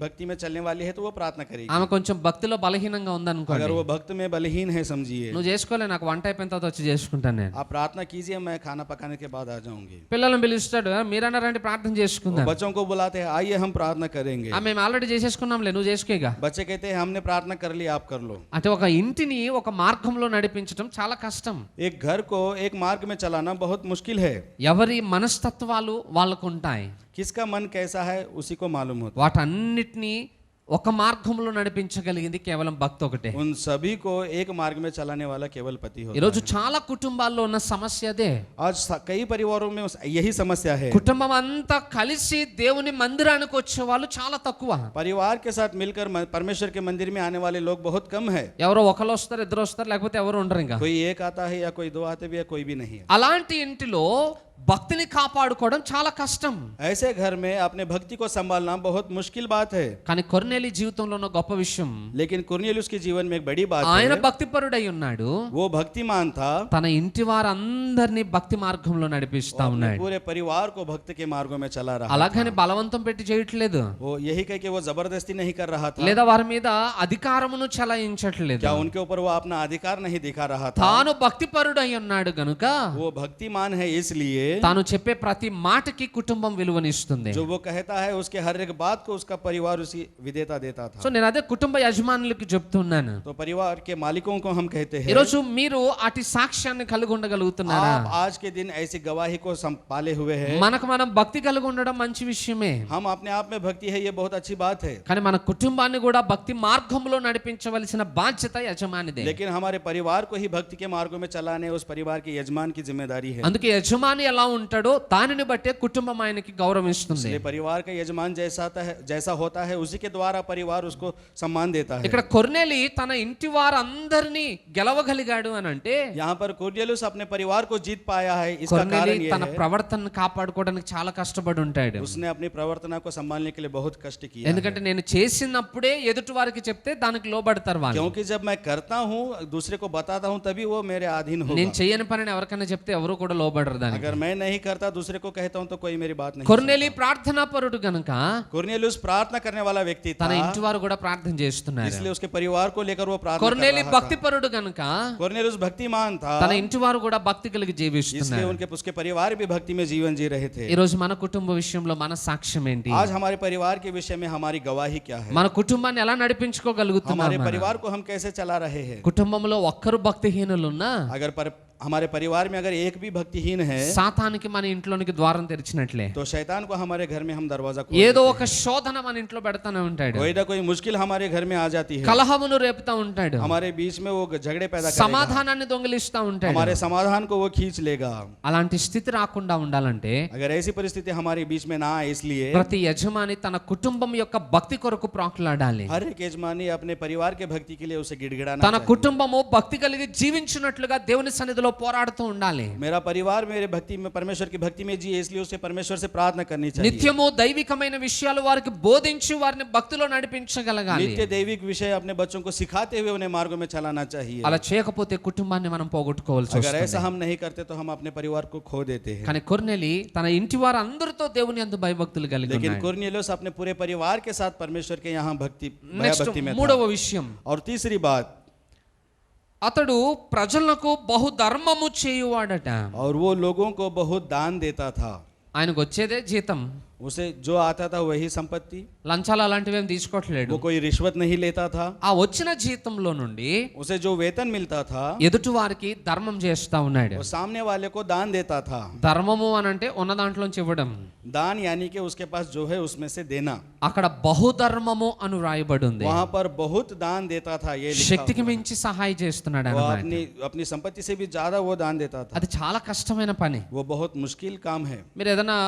भक्ति में चलने वाली है तो वो प्रार्थना करेगी। ఆమె కొంచెం భక్తిలో బలహీనంగా ఉందనుకోండి, अगर वो भक्त में बलहीन है समझिए, నువ్వు చేసుకోలే, నాకు వంట అయిపోయిన తర్వాత వచ్చి చేసుకుంటాను నేను. आप प्रार्थना कीजिए, मैं खाना पकाने के बाद आ जाऊंगी। పిల్లల్ని పిలుస్తాడు, మీరన్నా రండి ప్రార్థన చేసుకుందాం. बच्चों को बुलाते हैं आइए हम प्रार्थना करेंगे। మేము ఆల్రెడీ చేసేసుకున్నాంలే, నువ్వు చేసుకోగా. बच्चे कहते हैं हमने प्रार्थना कर ली, आप कर लो। అంటే ఒక ఇంటిని ఒక మార్గంలో నడిపించడం చాలా కష్టం. एक घर को एक मार्ग में चलाना बहुत मुश्किल है। ఎవరి మనస్తత్వాలు వాళ్ళకు ఉంటాయి, किसका मन कैसा है उसी को मालूम होता వాటన్నిటినీ ఒక మార్గంలో నడిపించగలిగింది కేవలం భక్తి ఒకటే. है। उन सभी को एक मार्ग में चलाने वाला केवल पति होता ఈరోజు है। చాలా కుటుంబాల్లో ఉన్న సమస్య అదే. आज कई परिवारों में यही समस्या है। కుటుంబం అంతా కలిసి దేవుని మందిరానికి వచ్చే వాళ్ళు చాలా తక్కువ. परिवार के साथ मिलकर परमेश्वर के मंदिर में आने वाले लोग बहुत कम है। ఎవరో ఒకరు వస్తారు, ఇద్దరు వస్తారు, లేకపోతే ఎవరు ఉండరు. ఇంకా कोई एक आता है या कोई 2 आते भी है, कोई भी नहीं है। అలాంటి ఇంటిలో భక్తిని కాపాడుకోవడం చాలా కష్టం. ऐसे घर में अपने भक्ति को संभालना बहुत मुश्किल बात है। కానీ కొర్నేలి జీవితంలో ఉన్న గొప్ప విషయం, लेकिन कुरनेलियुस के जीवन में एक बड़ी बात ఆయన है, భక్తిపరుడై ఉన్నాడు, वो भक्तिमान था, తన ఇంటి వారందరినీ భక్తి మార్గంలో నడిపిస్తా अपने ఉన్నాడు. पूरे परिवार को भक्त के मार्गों में चला रहा అలాగని బలవంతం పెట్టి చేయట్లేదు, वो यही कह के वो जबरदस्ती नहीं कर रहा था, లేదా వారి మీద అధికారమును చలాయించట్లేదు. क्या उनके ऊपर वो अपना अधिकार नहीं दिखा रहा था। తాను భక్తిపరుడై ఉన్నాడు గనుక वो भक्तिमान है इसलिए తాను చెప్పే ప్రతి మాటకి కుటుంబం విలువనిస్తుంది. जो वो कहता है उसके हर एक बात को उसका परिवार उसी विधेयता देता था। సో నేను అదే కుటుంబ యజమానులకి చెప్తున్నాను, तो परिवार के मालिकों को हम कहते हैं, ఈరోజు మీరు అటు సాక్ష్యాన్ని కలిగి ఉండగలుగుతున్నారా? आप आज के दिन ऐसी गवाही को पाले हुए हैं। మనకు మనం భక్తి కలిగి ఉండడం మంచి విషయమే, हम अपने आप में भक्ति है ये बहुत अच्छी बात है, కానీ మన కుటుంబాన్ని కూడా భక్తి మార్గంలో నడిపించవలసిన బాధ్యత యజమానిదే. लेकिन हमारे परिवार को ही भक्ति के मार्गों में चलाने उस परिवार के यजमान की जिम्मेदारी है। అందుకే యజమాని ఎలా ఉంటాడో దానిని బట్టే కుటుంబం ఆయనకి గౌరవిస్తుంది. इसलिए परिवार का यजमान जैसा होता है उसी के द्वारा परिवार उसको सम्मान देता है। ఇక్కడ కొర్నేలి తన ఇంటి వారందరినీ గెలవగలిగాడు అని అంటే, यहाँ पर कुरनेलियुस अपने परिवार को जीत पाया है, इसका కొర్నేలి कारण ये తన है ప్రవర్తనను కాపాడుకోవడానికి చాలా కష్టపడి ఉంటాడు. उसने अपनी प्रवर्तना को संभालने के लिए बहुत कष्ट किया है। ఎందుకంటే నేను చేసినప్పుడే ఎదుటి వారికి చెప్తే దానికి లోబడతారు వాళ్ళు. क्योंकि जब मैं करता हूँ दूसरे को बताता हूँ तभी वो मेरे अधीन होगा। నేను చేయని పనిని ఎవరికైనా చెప్తే ఎవరు కూడా లోబడరు దానికి. अगर मैं नहीं करता दूसरे को कहता हूँ तो कोई मेरी बात नहीं కొర్నేలి ప్రార్థనా పరుడు గనుక कुरनेलियुस प्रार्थना करने वाला व्यक्ति था, తన ఇంటి వారు కూడా ప్రార్థన చేస్తున్నారు. इसलिए उसके परिवार को लेकर वो प्रार्थना कर కొర్నేలి रहा భక్తి था। పరుడు గనుక कुरनेलियुस भक्तिमान था, తన ఇంటి వారు కూడా భక్తి కలిగి इसलिए జీవిస్తున్నారు. उसके परिवार भी भक्ति में जीवन जी रहे थे। ఈ రోజు మన కుటుంబ విషయంలో మన సాక్ష్యం ఏంటి? आज हमारे परिवार के विषय में हमारी गवाही क्या है? మన కుటుంబాన్ని ఎలా నడిపించుకోగలుగుతున్నాం? हमारे परिवार को हम कैसे चला रहे हैं? కుటుంబంలో ఒక్కరు భక్తిహీనులున్నా अगर हमारे परिवार में अगर एक भी भक्तिहीन है సాతానికి మన ఇంట్లోనికి ద్వారం తెరిచినట్లే. तो शैतान को हमारे घर में हम दरवाजा खोल ఏదో देते ఒక శోధన మన ఇంట్లో పెడతానే ఉంటాడు, हैं। कोई ना कोई मुश्किल हमारे घर में आ जाती है, కలహమును రేపుతా ఉంటాడు, हमारे बीच में वो झगड़े पैदा करेगा, సమాధానాన్ని దొంగిలిస్తా ఉంటాడు. हमारे समाधान को वो खींच लेगा। అలాంటి స్థితి రాకుండా ఉండాలంటే अगर ऐसी परिस्थिति हमारे बीच में ना आए इसलिए ప్రతి యజమాని తన కుటుంబం యొక్క భక్తి కొరకు ప్రాకులాడాలి. हर एक यजमानी अपने परिवार के भक्ति के लिए उसे गिड़गिड़ाना తన चाहिए। కుటుంబము భక్తి కలిగి జీవించినట్లుగా దేవుని సన్నిధిలో పోరాడుతూ ఉండాలి. मेरा परिवार मेरे भक्ति में परमेश्वर की भक्ति में जिए, इसलिए उसे परमेश्वर से प्रार्थना करनी चाहिए. నిత్యము దైవికమైన విషయాలు వారికి బోధించి వారిని భక్తిలో నడిపించగలగాలి. नित्य दैविक विषय अपने बच्चों को सिखाते हुए उन्हें मार्गों में चलाना चाहिए. అలా చేయకపోతే కుటుంబాన్ని మనం పోగొట్టుకోవాల్సి अगर వస్తుంది. ऐसा हम नहीं करते तो हम अपने परिवार को खो देते हैं. కానీ కొర్నేలి తన ఇంటి వారందరితో దేవుని యందు భయభక్తులు కలిగి लेकिन ఉన్నాడు. कुरनेलियुस अपने पूरे परिवार के साथ परमेश्वर के यहाँ నెక్స్ట్ भक्ति में था. మూడవ విషయం, और तीसरी बात, అతడు ప్రజలకు బహుధర్మము చేయువాడట. और वो लोगों को बहुत दान देता था. ఆయనకు వచ్చేదే జీతం, उसे जो आता था वही संपत्ति. లంచాలు అలాంటివి ఏం తీసుకోవట్లేడు. वो कोई रिश्वत नहीं लेता था. ఆ వచ్చిన జీతంలో నుండి उसे जो वेतन मिलता था ఎదుటి వారికి ధర్మం చేస్తా ఉన్నాడు. वो सामने वाले को दान देता था. ధర్మము అని అంటే ఉన్న దాంట్లోంచి ఇవ్వడం. दान यानी कि उसके पास जो है उसमें से देना. అక్కడ బహుధర్మము అని రాయబడి ఉంది. वहां पर बहुत दान देता था, ये लिखा శక్తికి हुआ है. మించి సహాయం చేస్తున్నాడు वो అన్నమాట. अपनी संपत्ति से भी ज्यादा वो दान देता था. అది చాలా కష్టమైన పని. वो बहुत मुश्किल काम है. మీరు ఏదైనా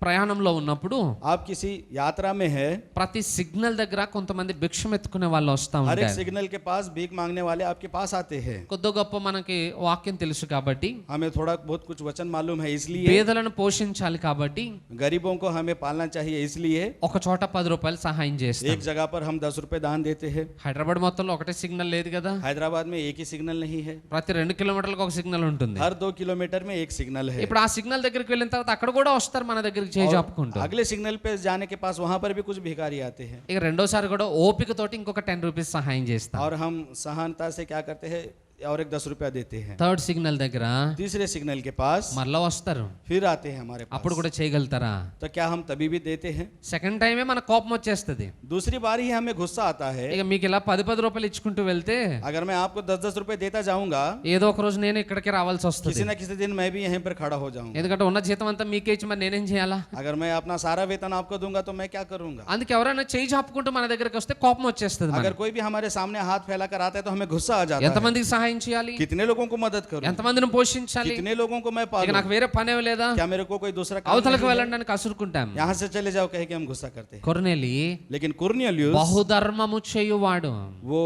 ప్రయాణంలో ఉన్నప్పుడు आप किसी यात्रा में है, ప్రతి సిగ్నల్ దగ్గర కొంతమంది భిక్షం ఎత్తుకునే వాళ్ళు వస్తా हर एक ఉంటారు. सिग्नल के पास भीख मांगने वाले आपके पास आते हैं. కొద్ది గొప్ప మనకి వాక్యం తెలుసు కాబట్టి, हमें थोड़ा बहुत कुछ वचन मालूम है, इसलिए పేదలను పోషించాలి కాబట్టి गरीबों को हमें पालना चाहिए, इसलिए ఒక చోట 10 రూపాయలు సహాయం చేస్తాం. एक जगह पर हम 10 रुपए दान देते हैं. హైదరాబాద్ మొత్తంలో ఒకటే సిగ్నల్ లేదు కదా. हैदराबाद में एक ही सिग्नल नहीं है, ప్రతి 2 కిలోమీటర్లకు ఒక సిగ్నల్ ఉంటుంది. हर 2 किलोमीटर में एक सिग्नल है. ఇప్పుడు ఆ సిగ్నల్ దగ్గరికి వెళ్ళిన తర్వాత అక్కడ కూడా వస్తారు మన దగ్గరికి చేయి చాపుకుంటూ. अगले सिग्नल पे जाने के पास वहां पर भी कुछ भिखारी आते हैं. ఇక రెండోసారి కూడా ఓపిక తోటి ఇంకొక 10 రూపీస్ సహాయం చేస్తాం. और हम सहनता से क्या करते हैं, और एक 10 रुपया देते हैं. థర్డ్ సిగ్నల్ దగ్గర तीसरे सिग्नल के पास మరలా వస్తారు, फिर आते हैं हमारे पास. అప్పుడు కూడా చేయగలుగుతారా? तो क्या हम तभी भी देते हैं? సెకండ్ టైమే మన కోపం వచ్చేస్తుంది. दूसरी बार ही हमें गुस्सा आता है. ఇక మీకు ఇలా 10 రూపాయలు ఇచ్చుకుంటూ వెళ్తే अगर मैं आपको 10 रुपए देता जाऊंगा, ఏదో ఒక రోజు నేను ఇక్కడికి రావాల్సి వస్తుంది. किसी न किसी दिन मैं भी यहीं पर खड़ा हो जाऊंगा. ఎందుకంటే ఉన్న జీతం అంతా మీకే ఇచ్చి మరి నేనేం చేయాలా? अगर मैं अपना सारा वेतन आपको दूंगा तो मैं क्या करूंगा? అందుకే ఎవరైనా చేయి చాపుకుంటూ మన దగ్గరికి వస్తే కోపం వచ్చేస్తుంది మనకి. अगर कोई भी हमारे सामने हाथ फैलाकर आता है तो हमें गुस्सा आ जाता है. ఎంతమందికి సహాయం చేయాలి? कितने लोगों को मदद करूं? ఎంతమందిని పోషించాలి? कितने लोगों को मैं ఇక पालूं? నాకు వేరే పనే లేదా? क्या मेरे को कोई दूसरा काम అవతలకు नहीं है? వెళ్ళండి అని కసురుకుంటాం. यहाँ से चले जाओ कह के हम गुस्सा करते हैं. కొర్నేలి लेकिन कुरनेलियुस బహుధర్మము చేయువాడు, वो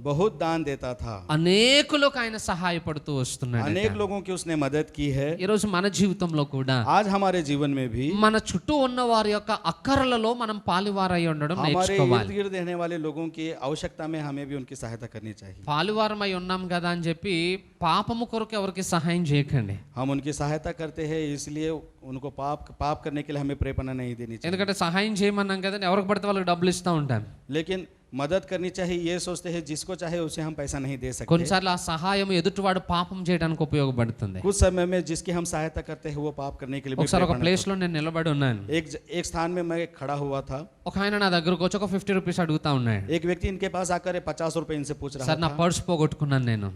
बहुत दान देता था. అనేకులకు ఆయన సహాయపడుతూ వస్తున్నాడు. अनेक लोगों की उसने मदद की है. ఈ రోజు మన జీవితంలో కూడా आज हमारे जीवन में भी మన చుట్టూ ఉన్న వారి యొక్క అక్కరలలో మనం పాలివారై ఉండడం हमारे నేర్చుకోవాలి. इर्द गिर्द रहने वाले लोगों की आवश्यकता में हमें भी उनकी सहायता करनी चाहिए. పాలివారమై ఉన్నాం కదా అని చెప్పి పాపము కొరకు ఎవరికి సహాయం చేయకండి. हम उनकी सहायता करते हैं, इसलिए उनको पाप करने के लिए हमें प्रेरणा नहीं देनी चाहिए. ఎందుకంటే సహాయం చేయమన్నాం కదా, ఎవరికి పడితే వాళ్ళకి డబ్బులు ఇస్తూ ఉంటాం. लेकिन मदद करनी चाहिए, ये सोचते हैं जिसको चाहे उसे हम पैसा नहीं दे सकते. కొన్నిసార్లు ఆ సహాయం ఎదుటివాడు పాపం చేయడానికి ఉపయోగపడుతుంది. कुछ समय में जिसकी हम सहायता करते हैं वो पाप करने के लिए भी ఒకసారి ఒక प्रेरणा ప్లేస్ లో నేను నిలబడి ఉన్నాను. एक स्थान में मैं खड़ा हुआ था. ఒక ఆయన నా దగ్గరకు వచ్చి ఒక 50 రూపీస్ అడుగుతా ఉన్నాడు. एक व्यक्ति इनके पास आकर 50 रुपए इनसे पूछ रहा సార్ నా था. పర్స్ పోగొట్టుకున్నాను, నేను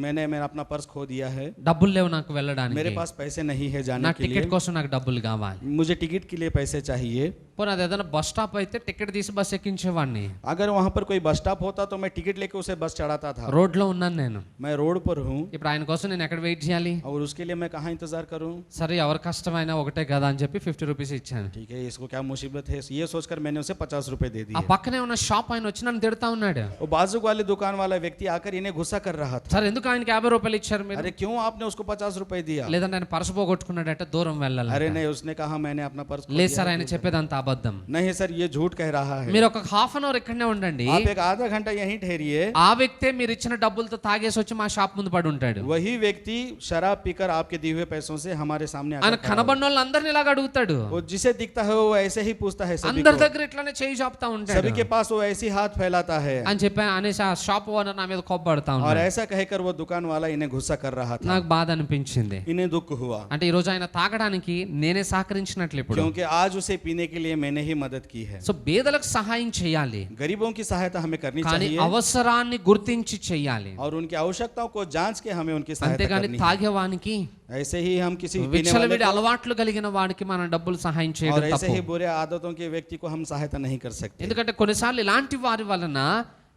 मैंने अपना पर्स खो दिया है, డబ్బులు లేవు నాకు मेरे వెళ్ళడానికి, पास पैसे नहीं है जाने నాకు के लिए, టికెట్ కోసం నాకు డబ్బులు కావాలి. मुझे टिकट के लिए पैसे चाहिए. పోనీ అది ఏదైనా బస్ స్టాప్ అయితే టికెట్ తీసి బస్ ఎక్కించేవాడిని. अगर वहां पर कोई बस स्टॉप होता तो मैं टिकट लेके उसे बस चढ़ाता था. రోడ్లో ఉన్నాను నేను, मैं रोड पर हूँ ఇప్పుడు ఆయన కోసం నేను ఎక్కడ వెయిట్ చేయాలి? और उसके लिए मैं कहाँ इंतजार करूँ? సరే ఎవరి కష్టమైనా ఒకటే కదా అని చెప్పి 50 రూపీస్ ఇచ్చాను. ठीक है, इसको क्या मुसीबत है, ये सोचकर मैंने उसे 50 रुपए दे ఆ दिए. పక్కనే ఉన్న షాప్ ఆయన వచ్చి నన్ను తిడతా ఉన్నాడు. वो बाजू वाले दुकान वाला व्यक्ति आकर इन्हें गुस्सा कर रहा था. సరే ఎందుకు ఆయనకి 50 రూపాయలు ఇచ్చారు మీరు? अरे क्यों आपने उसको 50 रुपए दिया? లేదంటే ఆయన పర్సు పోగొట్టుకున్నాడట, దూరం వెళ్ళాలి. अरे नहीं, उसने कहा मैंने अपना पर्स खो లేదు दिया. సార్, ఆయన చెప్పేదంతా అబద్ధం. नहीं सर, ये झूठ कह रहा है. మీరు ఒక హాఫ్ అన్ అవర్ ఇక్కడనే ఉండండి. आप एक आधा घंटा यहीं ठहरिए. ఆ వ్యక్తే మీరు ఇచ్చిన డబ్బులతో తాగేసి వచ్చి మా షాప్ ముందు పడి ఉంటాడు. वही व्यक्ति शराब पीकर आपके दिए हुए पैसों से हमारे सामने ఆయన आकर खड़ा కనబడిన వాళ్ళు అందరిని ఇలాగ అడుగుతాడు. हो. वो जिसे दिखता है वो ऐसे ही पूछता है सभी అందరి को. దగ్గర ఇట్లానే చేయి చాపుతా ఉంటాడు सभी के पास वो ऐसी हाथ फैलाता है. అని చెప్పి అనేసి ఆ షాప్ ఓనర్ నా మీద కోప్పడతా और ఉన్నాడు. ऐसा कहकर वो दुकान वाला इन्हें गुस्सा कर रहा था. నాకు బాధ అనిపించింది. इन्हें दुख हुआ అంటే ఈ రోజు ఆయన తాగడానికి నేనే సహకరించినట్లు ఇప్పుడు. क्योंकि आज उसे पीने के लिए मैंने ही मदद की है. సో పేదలకు సహాయం చేయాలి, गरीबों की सहायता हमें करनी కానీ चाहिए అవసరాన్ని గుర్తించి చేయాలి. और उनकी आवश्यकताओं को जांच के हमें उनकी सहायता అంతేగాని करनी है. తాగేవానికి, ऐसे ही हम किसी पीने वाले విచ్చలవిడి को అలవాట్లు కలిగిన వాడికి మనం డబ్బులు సహాయం और చేయడం ऐसे తప్పు. ही बुरे आदतों के व्यक्ति को हम सहायता नहीं कर सकते. ఎందుకంటే కొన్నిసార్లు ఇలాంటి వారి వలన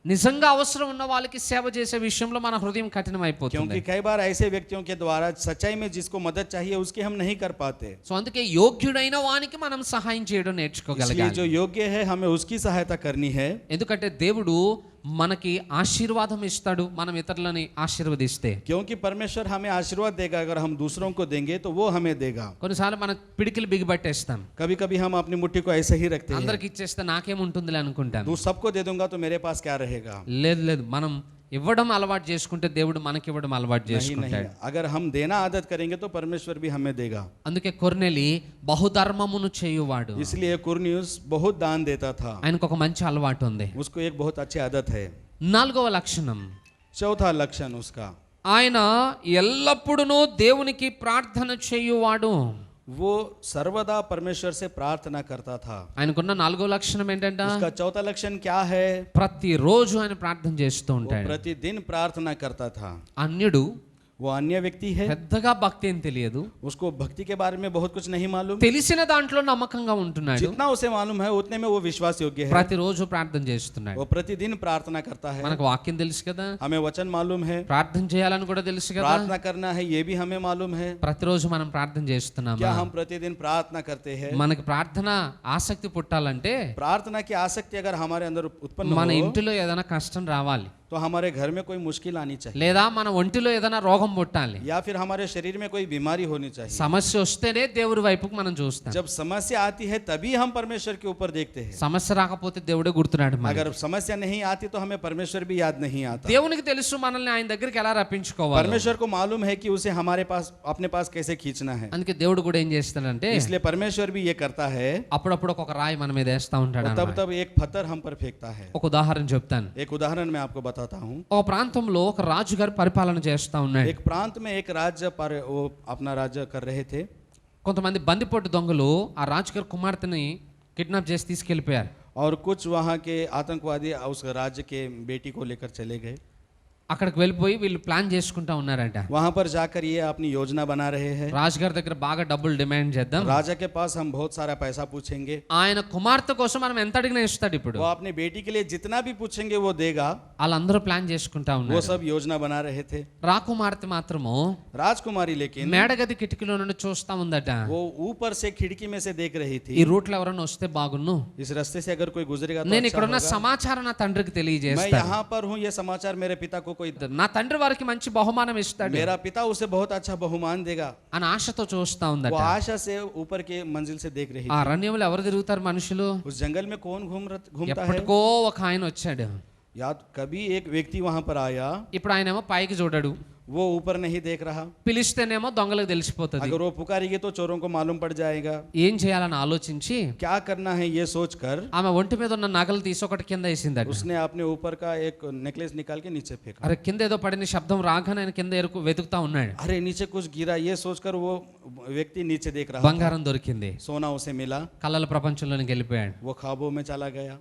నిజంగా అవసరం ఉన్న వాళ్ళకి సేవ చేసే విషయంలో మన హృదయం కఠినమైపోతుంది. क्योंकि कई बार ऐसे व्यक्तियों के द्वारा सच्चाई में जिसको मदद चाहिए उसकी हम नहीं कर पाते. సో అందుకే యోగ్యుడైన వానికి మనం సహాయం చేయడం इसलिए నేర్చుకోగలగాలి. जो योग्य है हमें उसकी सहायता करनी है. ఎందుకంటే దేవుడు మనకి ఆశీర్వాదం ఇస్తాడు మనం ఇతరులని ఆశీర్వదిస్తే. क्योंकि परमेश्वर हमें आशीर्वाद देगा, अगर हम दूसरों को देंगे तो वो हमें देगा। కొన్నిసార్లు మన పిడికిలు బిగిపట్టేస్తాం, कभी कभी हम अपनी मुट्ठी को ऐसे ही रखते हैं, అందరికి ఇచ్చేస్తే నాకేముంటుందిలే అనుకుంటాం. तू सबको दे दूंगा तो मेरे पास क्या रहेगा। లేదు లేదు, మనం ఇవ్వడం అలవాటు చేసుకుంటే దేవుడు మనకి ఇవ్వడం అలవాటు नहीं नहीं, చేసుకుంటాడు. अगर हम देना आदत करेंगे तो परमेश्वर भी हमें देगा। అందుకే కొర్నేలి బహుధర్మమును చేయువాడు. इसलिए कुरनियुस बहुत दान देता था, ఆయనకు ఒక మంచి అలవాటు ఉంది. उसको एक बहुत अच्छी आदत है। 4వ లక్షణం, चौथा लक्षण उसका, ఆయన ఎల్లప్పుడూ దేవునికి ప్రార్థన చేయువాడు. वो सर्वदा परमेश्वर से प्रार्थना करता था। ఆయనకున్న 4వ లక్షణం ఏంటంట? उसका चौथा लक्षण क्या है? ప్రతిరోజు ఆయన ప్రార్థన చేస్తూ वो ఉంటాడు. प्रतिदिन प्रार्थना करता था। అన్యుడు वो अन्य व्यक्ति है, పెద్దగా భక్తి ఏం తెలియదు, उसको भक्ति के बारे में बहुत कुछ नहीं मालूम, తెలిసిన దాంట్లో నమ్మకంగా ఉంటున్నాడు, जितना उसे मालूम है उतने में वो विश्वास योग्य है। ప్రతిరోజు ప్రార్థన చేస్తున్నాడు. वो प्रतिदिन प्रार्थना करता है। మనకు వాక్యం తెలుసు కదా, हमें वचन मालूम है, ప్రార్థన చేయాలని కూడా తెలుసు కదా. प्रार्थना करना है ये भी हमें मालूम है। ప్రతిరోజు మనం ప్రార్థన क्या చేస్తున్నామా? हम प्रतिदिन प्रार्थना करते हैं? మనకి ప్రార్థన ఆసక్తి పుట్టాలంటే प्रार्थना की आसक्ति अगर हमारे अंदर उत्पन्न మన हो ఇంటిలో ఏదైనా కష్టం రావాలి, तो हमारे घर में कोई मुश्किल आनी चाहिए, లేదా మన ఒంటిలో ఏదైనా రోగం పుట్టాలి. या फिर हमारे शरीर में कोई बीमारी होनी चाहिए। సమస్య వస్తేనే దేవుడి వైపుకి మనం చూస్తాం. जब समस्या आती है तभी हम परमेश्वर के ऊपर देखते हैं। సమస్య రాకపోతే దేవుడే గుర్తున్నాడు మనకి. अगर समस्या नहीं आती तो हमें परमेश्वर भी याद नहीं आता। దేవునికి తెలుసు మనల్ని ఆయన దగ్గరికి ఎలా రప్పించుకోవాలి. परमेश्वर को मालूम है कि उसे हमारे पास अपने पास कैसे खींचना है। అందుకే దేవుడు కూడా ఏం చేస్తాడంటే इसलिए परमेश्वर भी ये करता है, అప్పుడప్పుడు ఒక రాయి మన మీద వేస్తా ఉంటాడు तब అన్నమాట. तब एक पत्थर हम पर फेंकता है। ఒక ఉదాహరణ చెప్తాను. एक उदाहरण मैं आपको बताता हूँ। ఒక ప్రాంతంలో ఒక రాజుగారు పరిపాలన చేస్తా ఉన్నాడు. एक प्रांत में एक राज्य पर वो अपना राज्य कर रहे थे। కొంతమంది బందిపోటు దొంగలు ఆ రాజుగారి కుమార్తెని కిడ్నాప్ చేసి తీసుకెళ్లిపోయారు. और कुछ वहाँ के आतंकवादी उस राज्य के बेटी को लेकर चले गए। అక్కడికి వెళ్ళిపోయి వీళ్ళు ప్లాన్ చేసుకుంటా ఉన్నారంట. वहाँ पर जाकर ये अपनी योजना बना रहे हैं। రాజుగారి దగ్గర బాగా డబ్బులు డిమాండ్ చేద్దాం, राजा के पास हम बहुत सारा पैसा पूछेंगे, ఆయన కుమార్తె కోసం మనం ఎంత అడిగినా ఇస్తాడు. ఇప్పుడు वो अपनी बेटी के लिए जितना भी पूछेंगे वो देगा। వాళ్ళందరూ ప్లాన్ చేసుకుంటా वो ఉన్నారు. सब योजना बना रहे थे। రాకుమార్తె మాత్రము राजकुमारी लेकिन మేడగది కిటికీలో నుండి చూస్తా ఉందట. वो ऊपर से खिड़की में से देख रही थी, ఈ రూట్లో ఎవరైనా వస్తే బాగున్ను, इस रास्ते से अगर कोई गुजरेगा तो నేను अच्छा ఇక్కడ ఉన్న होगा। సమాచారం నా తండ్రికి मैं తెలియజేస్తాను. यहाँ पर हूँ, ये समाचार मेरे पिता को कोई, నా తండ్రి వారికి మంచి బహుమానం ఇస్తాడు मेरा पिता उसे बहुत अच्छा बहुमान देगा। అని ఆశతో చూస్తా वो ఉందట. आशा से ऊपर के मंजिल से देख रही ఆ थी। అరణ్యంలో ఎవరు తిరుగుతారు మనుషులు? उस जंगल में कौन घूमता है? ఎప్పటికో ఒక ఆయన వచ్చాడు. या कभी एक व्यक्ति वहां पर आया, ఇప్పుడు ఆయనేమో పైకి చూడడు, वो ऊपर नहीं देख रहा। పిలిస్తేనేమో దొంగలకు తెలిసిపోతుంది. अगर वो पुकारेंगे तो चोरों को मालूम पड़ जाएगा। ఏం చేయాలని ఆలోచించి क्या करना है ये सोचकर ఆమె ఒంటి మీద ఉన్న నగలు తీసి ఒకటి కింద వేసిందట. उसने अपने ऊपर का एक नेकलेस निकाल के नीचे फेंका। అరే కింద ఏదో పడిన శబ్దం రాగానే ఆయన కింద వెతుకుతా ఉన్నాడు. अरे नीचे कुछ गिरा, ये सोचकर वो व्यक्ति नीचे देख रहा था। బంగారం దొరికింది. सोना उसे मिला, కళల ప్రపంచంలోనికి వెళ్ళిపోయాడు. वो ख्वाबों में चला गया।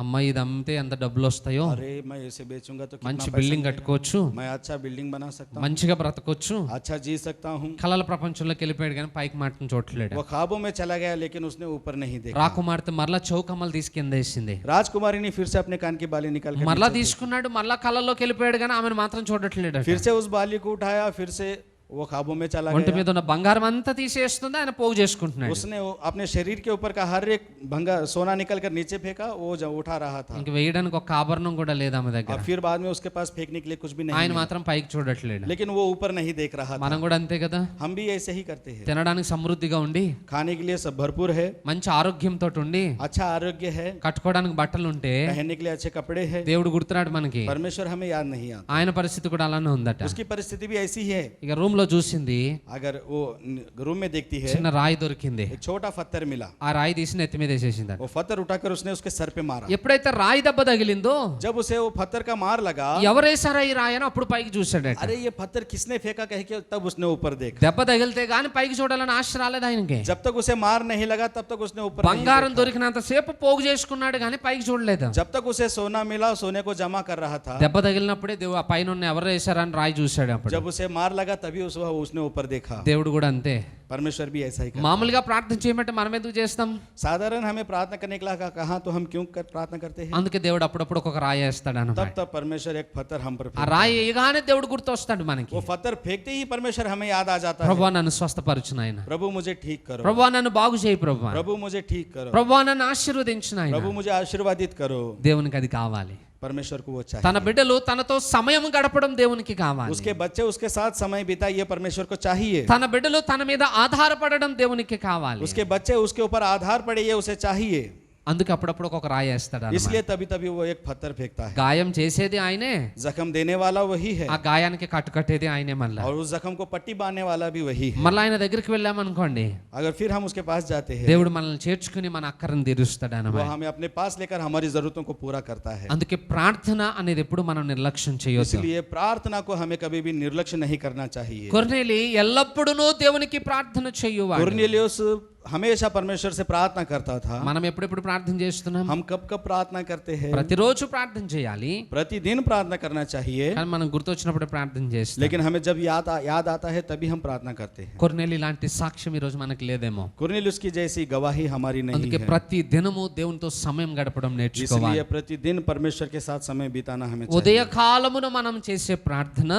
అమ్మాయి ఇది అమ్మితే ఎంత డబ్బులు వస్తాయో, अरे मैं इसे बेचूंगा तो कितना మంచి पैसा బిల్డింగ్ मिलेगा? కట్టుకోవచ్చు, मैं अच्छा बिल्डिंग बना सकता हूँ, మంచిగా బ్రతకొచ్చు. अच्छा जी सकता हूँ। కళల ప్రపంచంలోకి వెళ్ళిపోయాడు కానీ పైకి మాటను చూడలేడు. वो ख्वाबों में चला गया लेकिन उसने ऊपर नहीं देखा। రాకుమార్తె మరలా చౌకమ్మలు తీసి కింద వేసింది. राजकुमारी ने फिर से अपने कान की बाली निकाल कर మరలా नीचे తీసుకున్నాడు, మరలా కళల్లోకి వెళ్ళిపోయాడు కానీ ఆమెను మాత్రం చూడట్లేడు. फिर से उस बाली को उठाया, फिर से वो ख्वाबों में चला ఒంటి गया। మీద ఉన్న బంగారం అంతా తీసేస్తుంది, ఆయన పోగు చేసుకుంటున్నాడు. उसने अपने शरीर के ऊपर का हर एक भंगा सोना निकल कर नीचे फेंका, वो उठा रहा था। ఇంక వేయడానికి ఒక ఆభరణం కూడా లేదు ఆమె దగ్గర. और फिर बाद में उसके पास फेंकने के लिए कुछ भी नहीं ఆయన मिला। మాత్రం పైకి చూడట్లేడు. लेकिन वो ऊपर नहीं देख रहा था। మనం కూడా అంతే కదా, हम भी ऐसे ही करते हैं। తినడానికి సమృద్ధిగా ఉండి खाने के लिए सब भरपूर है, మంచి ఆరోగ్యంతో ఉండి अच्छा आरोग्य है, కట్టుకోవడానికి బట్టలు ఉంటే पहनने के लिए अच्छे कपड़े हैं, దేవుడు గుర్తున్నాడు మనకి. परमेश्वर हमें याद नहीं आता। ఆయన పరిస్థితి కూడా అలానే ఉందట. उसकी परिस्थिति भी ऐसी ही है। ఇక రూమ్ లో చూసింది, अगर वो रूम में देखती है, చిన్న రాయి దొరికింది. एक छोटा पत्थर मिला, ఆ రాయి తీసి నెత్తి మీద వేసేసిందట. वो पत्थर उठाकर उसने उसके सर पे मारा। ఎప్పుడైతే రాయి దెబ్బ తగిలిందో जब उसे वो पत्थर का मार लगा, ఎవరేసారా ఈ రాయి అని అప్పుడు పైకి చూసాడట. अरे ये पत्थर किसने फेंका कह के तब उसने ऊपर देखा। దెబ్బ తగిలితే గాని పైకి చూడాలని ఆశ రాలేదు ఆయనకి. जब तक उसे मार नहीं लगा तब तक उसने ऊपर नहीं బంగారం देखा। దొరికినంత సేపు పోగు చేసుకున్నాడు కానీ పైకి చూడలేదు. जब तक उसे सोना मिला, सोने को जमा कर रहा था। దెబ్బ తగిలినప్పుడే దేవుడు ఆ పైన ఉన్న ఎవరు వేసారని రాయి చూశాడు. అప్పుడు जब उसे मार लगा तभी उसने ऊपर देखा। దేవుడు కూడా అంతే. परमेश्वर भी ऐसा ही करता है। మామూలుగా ప్రార్థన చేయమంటే మనం ఎందుకు చేస్తాం? साधारण हमें प्रार्थना करने के लिए कहा तो हम क्यों प्रार्थना करते हैं? అందుకే దేవుడు అప్పుడప్పుడు ఒక రాయి వేస్తాడు तब అన్నమాట. तब परमेश्वर एक पत्थर हम पर ఆ फेंकता రాయి వేయగానే దేవుడు గుర్తొస్తాడు మనకి. है। वो पत्थर फेंकते ही परमेश्वर हमें याद आ जाता है। ప్రభువా నన్ను స్వస్థపరచు నాయన, प्रभु मुझे ठीक करो, ప్రభువా నన్ను బాగు చేయి, ప్రభువా प्रभु मुझे ठीक करो, ప్రభువా నన్ను ఆశీర్వదించు నాయన. प्रभु मुझे आशीर्वादित करो। దేవునికి అది కావాలి. परमेश्वर को वो తన चाहिए। బిడ్డలు తనతో సమయం గడపడం దేవునికి కావాలి. उसके बच्चे उसके साथ समय बिताए, ये परमेश्वर को चाहिए। తన బిడ్డలు తన మీద ఆధారపడడం దేవునికి కావాలి. उसके बच्चे उसके ऊपर आधार पड़े, ये उसे चाहिए। అందుకే అప్పుడప్పుడు ఒక రాయి వేస్తాడు అన్నమాట. इसलिए तभी तभी वो एक पत्थर फेंकता है। గాయం చేసేది ఆయనే, जख्म देने वाला वही है ఆ గాయానికి కట్టేది ఆయనే. మళ్ళా और उस जख्म को पट्टी बांधने वाला भी वही है। మళ్ళీ ఆయన దగ్గరికి వెళ్ళామనుకోండి, अगर फिर हम उसके पास जाते हैं, దేవుడు మనల్ని చేర్చుకుని మన అక్కరను తీరుస్తాడు वो అన్నమాట. हमें अपने पास लेकर हमारी जरूरतों को पूरा करता है। అందుకే ప్రార్థన అనేది ఎప్పుడు మనం నిర్లక్ష్యం చేయొద్దు. इसलिए प्रार्थना को हमें कभी भी निर्लक्ष्य नहीं करना चाहिए। కొర్నేలి ఎల్లప్పుడూ దేవునికి ప్రార్థన చేయువాడు. कुरनेलियुस हमेशा परमेश्वर से प्रार्थना करता था। మనం ఎప్పుడెప్పుడు ప్రార్థన చేస్తున్నాం? हम कब कब प्रार्थना करते हैं? ప్రతిరోజు ప్రార్థన చేయాలి, प्रतिदिन प्रार्थना करना चाहिए, కానీ మనం గుర్తొచ్చినప్పుడు ప్రార్థన చేస్తాం. लेकिन हमें जब याद आता है तभी हम प्रार्थना करते हैं। కొర్నేలి లాంటి సాక్ష్యం ఈ రోజు మనకి లేదేమో. कुरनेलियुस की जैसी गवाही हमारी नहीं అందుకే है। ప్రతి దినము దేవునితో సమయం గడపడం నేర్చుకోవాలి. इसलिए प्रतिदिन परमेश्वर के साथ समय बिताना हमें चाहिए। ఉదయ కాలమున మనం చేసే ప్రార్థన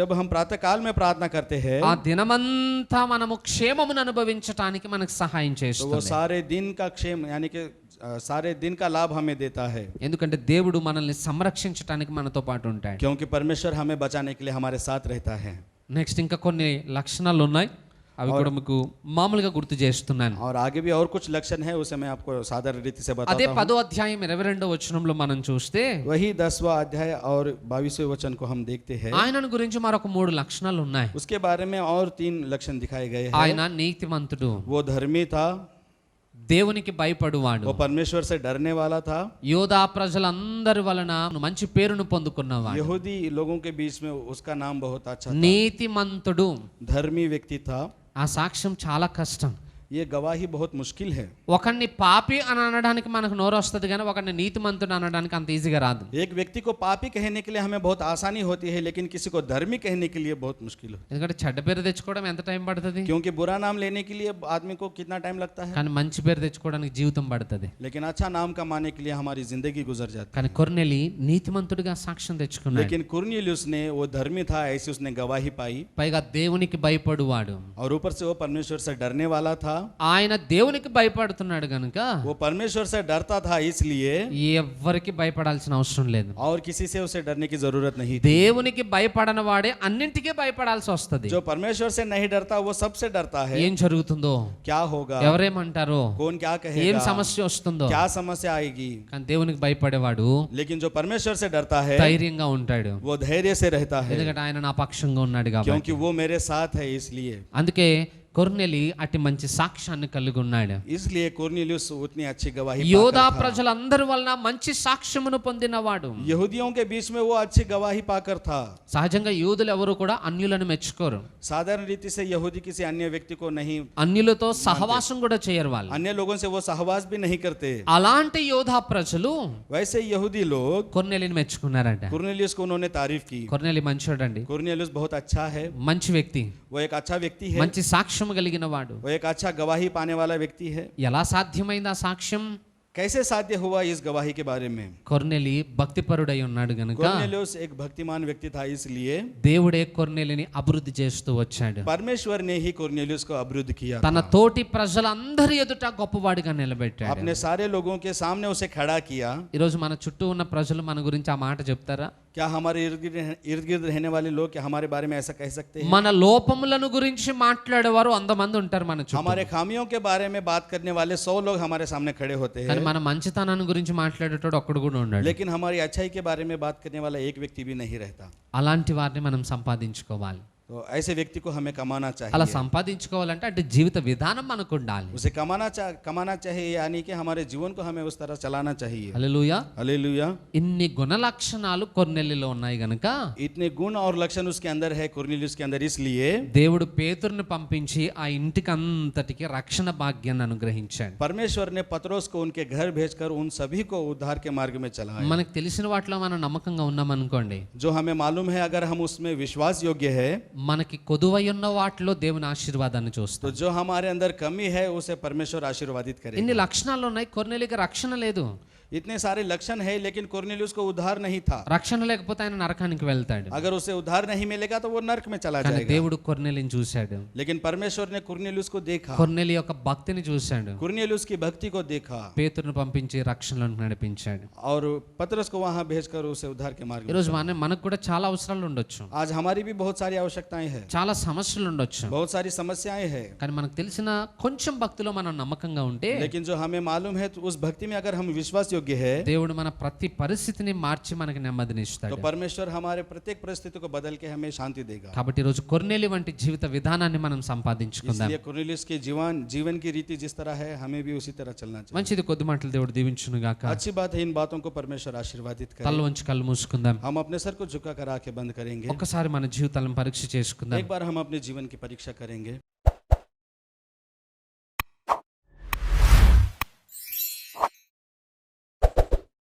जब हम प्रातः काल में प्रार्थना करते हैं, ఆ దినమంతా మనము క్షేమమును అనుభవించడానికి మనకు సహాయం तो वो చేస్తుంది. सारे दिन का क्षेम यानी कि सारे दिन का लाभ हमें देता है, ఎందుకంటే దేవుడు మనల్ని సంరక్షించడానికి మనతో పాటు ఉంటాడు. क्योंकि परमेश्वर हमें बचाने के लिए हमारे साथ रहता है। నెక్స్ట్ ఇంకా కొన్ని లక్షణాలు ఉన్నాయి, అవి కూడా మీకు మామూలుగా గుర్తు చేస్తున్నాను. और आगे भी और कुछ लक्षण है, उसे मैं आपको साधारण रीति से అదే बताता हूँ। 10వ అధ్యాయం 22వ వచనంలో మనం చూస్తే वही 10वां अध्याय और 22वें वचन को हम देखते हैं। ఆయనను గురించి మరొక 3 లక్షణాలు ఉన్నాయి. उसके बारे में और 3 लक्षण दिखाए गए हैं। ఆయన నీతిమంతుడు, वो धर्मी था, దేవునికి భయపడువాడు, वो परमेश्वर से डरने वाला था, యోధా ప్రజలందరి వలన మంచి పేరును పొందుకున్నవాడు, यहूदी लोगों के बीच में उसका नाम बहुत अच्छा था, నీతిమంతుడు. धर्मी व्यक्ति था। ఆ సాక్ష్యం చాలా కష్టం. ये गवाही बहुत मुश्किल है। ఒకరిని పాపి అని అనడానికి మనకు నోరు వస్తుంది, కానీ ఒకరిని నీతిమంతుడు అనడానికి అంత ఈజీగా రాదు. एक व्यक्ति को पापी कहने के लिए हमें बहुत आसानी होती है, लेकिन किसी को धर्मी कहने के लिए बहुत मुश्किल है। ఎందుకంటే చెడ్డ పేరు తెచ్చుకోవడం ఎంత టైం పడుతుంది, क्योंकि बुरा नाम लेने के लिए आदमी को कितना टाइम लगता है, కానీ మంచి పేరు తెచ్చుకోవడానికి జీవితం పడుతుంది. लेकिन अच्छा नाम कमाने के लिए हमारी जिंदगी गुजर जाती కానీ కొర్నేలి నీతిమంతుడిగా సాక్ష్యం है। తెచ్చుకున్నాడు. लेकिन कुरनेलियुस ने, वो धर्मी था, ऐसी उसने गवाही पाई, పైగా దేవునికి భయపడువాడు. और ऊपर से वो परमेश्वर से डरने वाला था। ఆయన దేవునికి భయపడుతున్నాడు గనుక वो परमेश्वर से डरता था, इसलिए ఎవ్వరికి భయపడాల్సిన అవసరం లేదు. और किसी से उसे डरने की जरूरत नहीं थी। దేవునికి భయపడని వాడే అన్నింటికీ భయపడాల్సి వస్తది. जो परमेश्वर से नहीं डरता वो सबसे डरता है। ఏం జరుగుతుందో, क्या होगा, ఎవరేమంటారో, कौन क्या ఏం कहेगा, సమస్య వస్తుందో. क्या समस्या आएगी। కానీ దేవునికి భయపడేవాడు लेकिन जो परमेश्वर से डरता है ధైర్యంగా ఉంటాడు, वो धैर्य से रहता है, ఎందుకంటే ఆయన నా పక్షంగా ఉన్నాడు కాబట్టి. क्योंकि वो मेरे साथ है। इसलिए కొర్నేలి అట్టి మంచి సాక్ష్యాన్ని కలిగి ఉన్నాడు. इसलिए कुरनेलियुस उतनी अच्छी गवाही యోధా पाकर था। ప్రజలందరి వలన మంచి సాక్ష్యమును పొందినవాడు. यहूदियों के बीच में वो अच्छी गवाही पाकर था। సహజంగా యూదులు ఎవరు కూడా అన్యులను మెచ్చుకోరు, साधारण रीति से यहूदी किसी अन्य व्यक्ति को नहीं, అన్యులతో సహవాసం కూడా చేయరు వాళ్ళు. अन्य लोगों से वो सहवास भी नहीं करते। అలాంటి యోధా ప్రజలు वैसे यहूदी लोग కొర్నేలిని మెచ్చుకున్నారట. कुरनेलियुस को उन्होंने तारीफ की। కొర్నేలి మంచోడండి, कुरनेलियुस बहुत अच्छा है, మంచి వ్యక్తి, वो एक अच्छा व्यक्ति है, మంచి సాక్ష్యం కలిగిన వాడు. वो एक अच्छा गवाही पाने वाला व्यक्ति है। ఎలా సాధ్యమైంది ఆ సాక్ష్యం? कैसे साध्य हुआ इस गवाही के बारे में? కొర్నేలి భక్తిపరుడై ఉన్నాడు గనుక कुरनेलियुस एक भक्तिमान व्यक्ति था, इसलिए దేవుడే కొర్నేలిని అభివృద్ధి చేస్తూ వచ్చాడు. परमेश्वर ने ही कुरनेलियुस को अभिवृद्धि किया తన था। తోటి ప్రజలందరి ఎదుట గొప్పవాడిగా నిలబెట్టాడు. अपने सारे लोगों के सामने उसे खड़ा किया। ఈరోజు మన చుట్టూ ఉన్న ప్రజలు మన గురించి ఆ మాట చెప్తారా? क्या हमारे इर्द गिर्द रहने वाले लोग क्या हमारे बारे में ऐसा कह सकते हैं? మన లోపములను గురించి మాట్లాడేవారు 100 మంది ఉంటారు మన చుట్టూ, हमारे खामियों के बारे में बात करने वाले 100 लोग हमारे सामने खड़े होते కానీ हैं, మన మంచితనాన్ని గురించి మాట్లాడేటోడు ఒక్కడు కూడా ఉన్నాడు. लेकिन हमारी अच्छाई के बारे में बात करने वाला एक व्यक्ति भी नहीं रहता। అలాంటి వారిని మనం సంపాదించుకోవాలి. तो ऐसे व्यक्ति को हमें कमाना అలా चाहिए। సంపాదించుకోవాలంటే అంటే జీవిత విధానం మనకు ఉండాలి. उसे कमाना चाहिए, यानी कि हमारे जीवन को हमें उस तरह चलाना चाहिए। హల్లెలూయా. हालेलुया। ఇన్ని గుణ లక్షణాలు కొర్నేలిలో ఉన్నాయి గనుక इतने गुण और लक्षण उसके अंदर है, कुरनेलियुस के अंदर, इसलिए దేవుడు పేతురుని పంపించి ఆ ఇంటికి అంతటికి రక్షణ భాగ్యాన్ని అనుగ్రహించాడు. परमेश्वर ने पतरोस को उनके घर भेजकर उन सभी को उद्धार के मार्ग में चलाया। మనకు తెలిసిన వాటిలో మనం నమ్మకంగా ఉన్నామనుకోండి, जो हमें मालूम है, अगर हम उसमें विश्वास योग्य है, మనకి కొదువై ఉన్న వాటిలో దేవుని ఆశీర్వాదాన్ని చూస్తాం. तो जो हमारे अंदर कमी है उसे परमेश्वर आशीर्वादित करेगा। ఇన్ని లక్షణాలు ఉన్నాయి, కొర్నేలికి రక్షణ లేదు. इतने सारे लक्षण है, लेकिन कुरनेलियुस को उद्धार नहीं था। రక్షణ లేకపోతే ఆయన నరకానికి వెళ్తాడు. अगर उसे उद्धार नहीं मिलेगा तो वो नर्क में चला కానీ जाएगा। దేవుడు కొర్నేలిని చూశాడు. लेकिन परमेश्वर ने कुरनेलियुस को देखा, కొర్నేలి యొక్క భక్తిని చూశాడు. कुरनेलियुस की भक्ति को देखा పేతురును పంపించి రక్షణలోకి నడిపించాడు. और पतरस को वहां भेजकर उसे उद्धार के मार्ग में। ఈరోజు మనకు కూడా చాలా అవసరాలు ఉండొచ్చు, आज हमारी भी बहुत सारी आवश्यकताएं हैं, చాలా సమస్యలు ఉండొచ్చు. बहुत सारी समस्याएं हैं, కానీ మనకు తెలిసిన కొంచెం భక్తిలో మనం నమ్మకంగా ఉంటే लेकिन जो हमें मालूम है तो उस भक्ति में अगर हम विश्वास योग्य है దేవుడు మన ప్రతి పరిస్థితిని మార్చి మనకి నెమ్మదిని तो ఇస్తాడు. परमेश्वर हमारे प्रत्येक परिस्थिति को बदल के हमें शांति देगा। కాబట్టి ఈరోజు కొర్నేలి వంటి జీవిత విధానాన్ని మనం సంపాదించుకుందాం. इसलिए कुरनेलियुस के जीवन की रीति जिस तरह है, हमें भी उसी तरह चलना चाहिए। మంచిది, కొద్ది మాటలు దేవుడు దీవించును గాక. अच्छी बात है, इन बातों को परमेश्वर आशीर्वादित करे। తల వంచి కళ్ళు మూసుకుందాం. हम अपने सर को झुका कर आंखें बंद करेंगे। ఒక్కసారి మన జీవితాలను పరీక్ష చేసుకుందాం. एक बार हम अपने जीवन की परीक्षा करेंगे।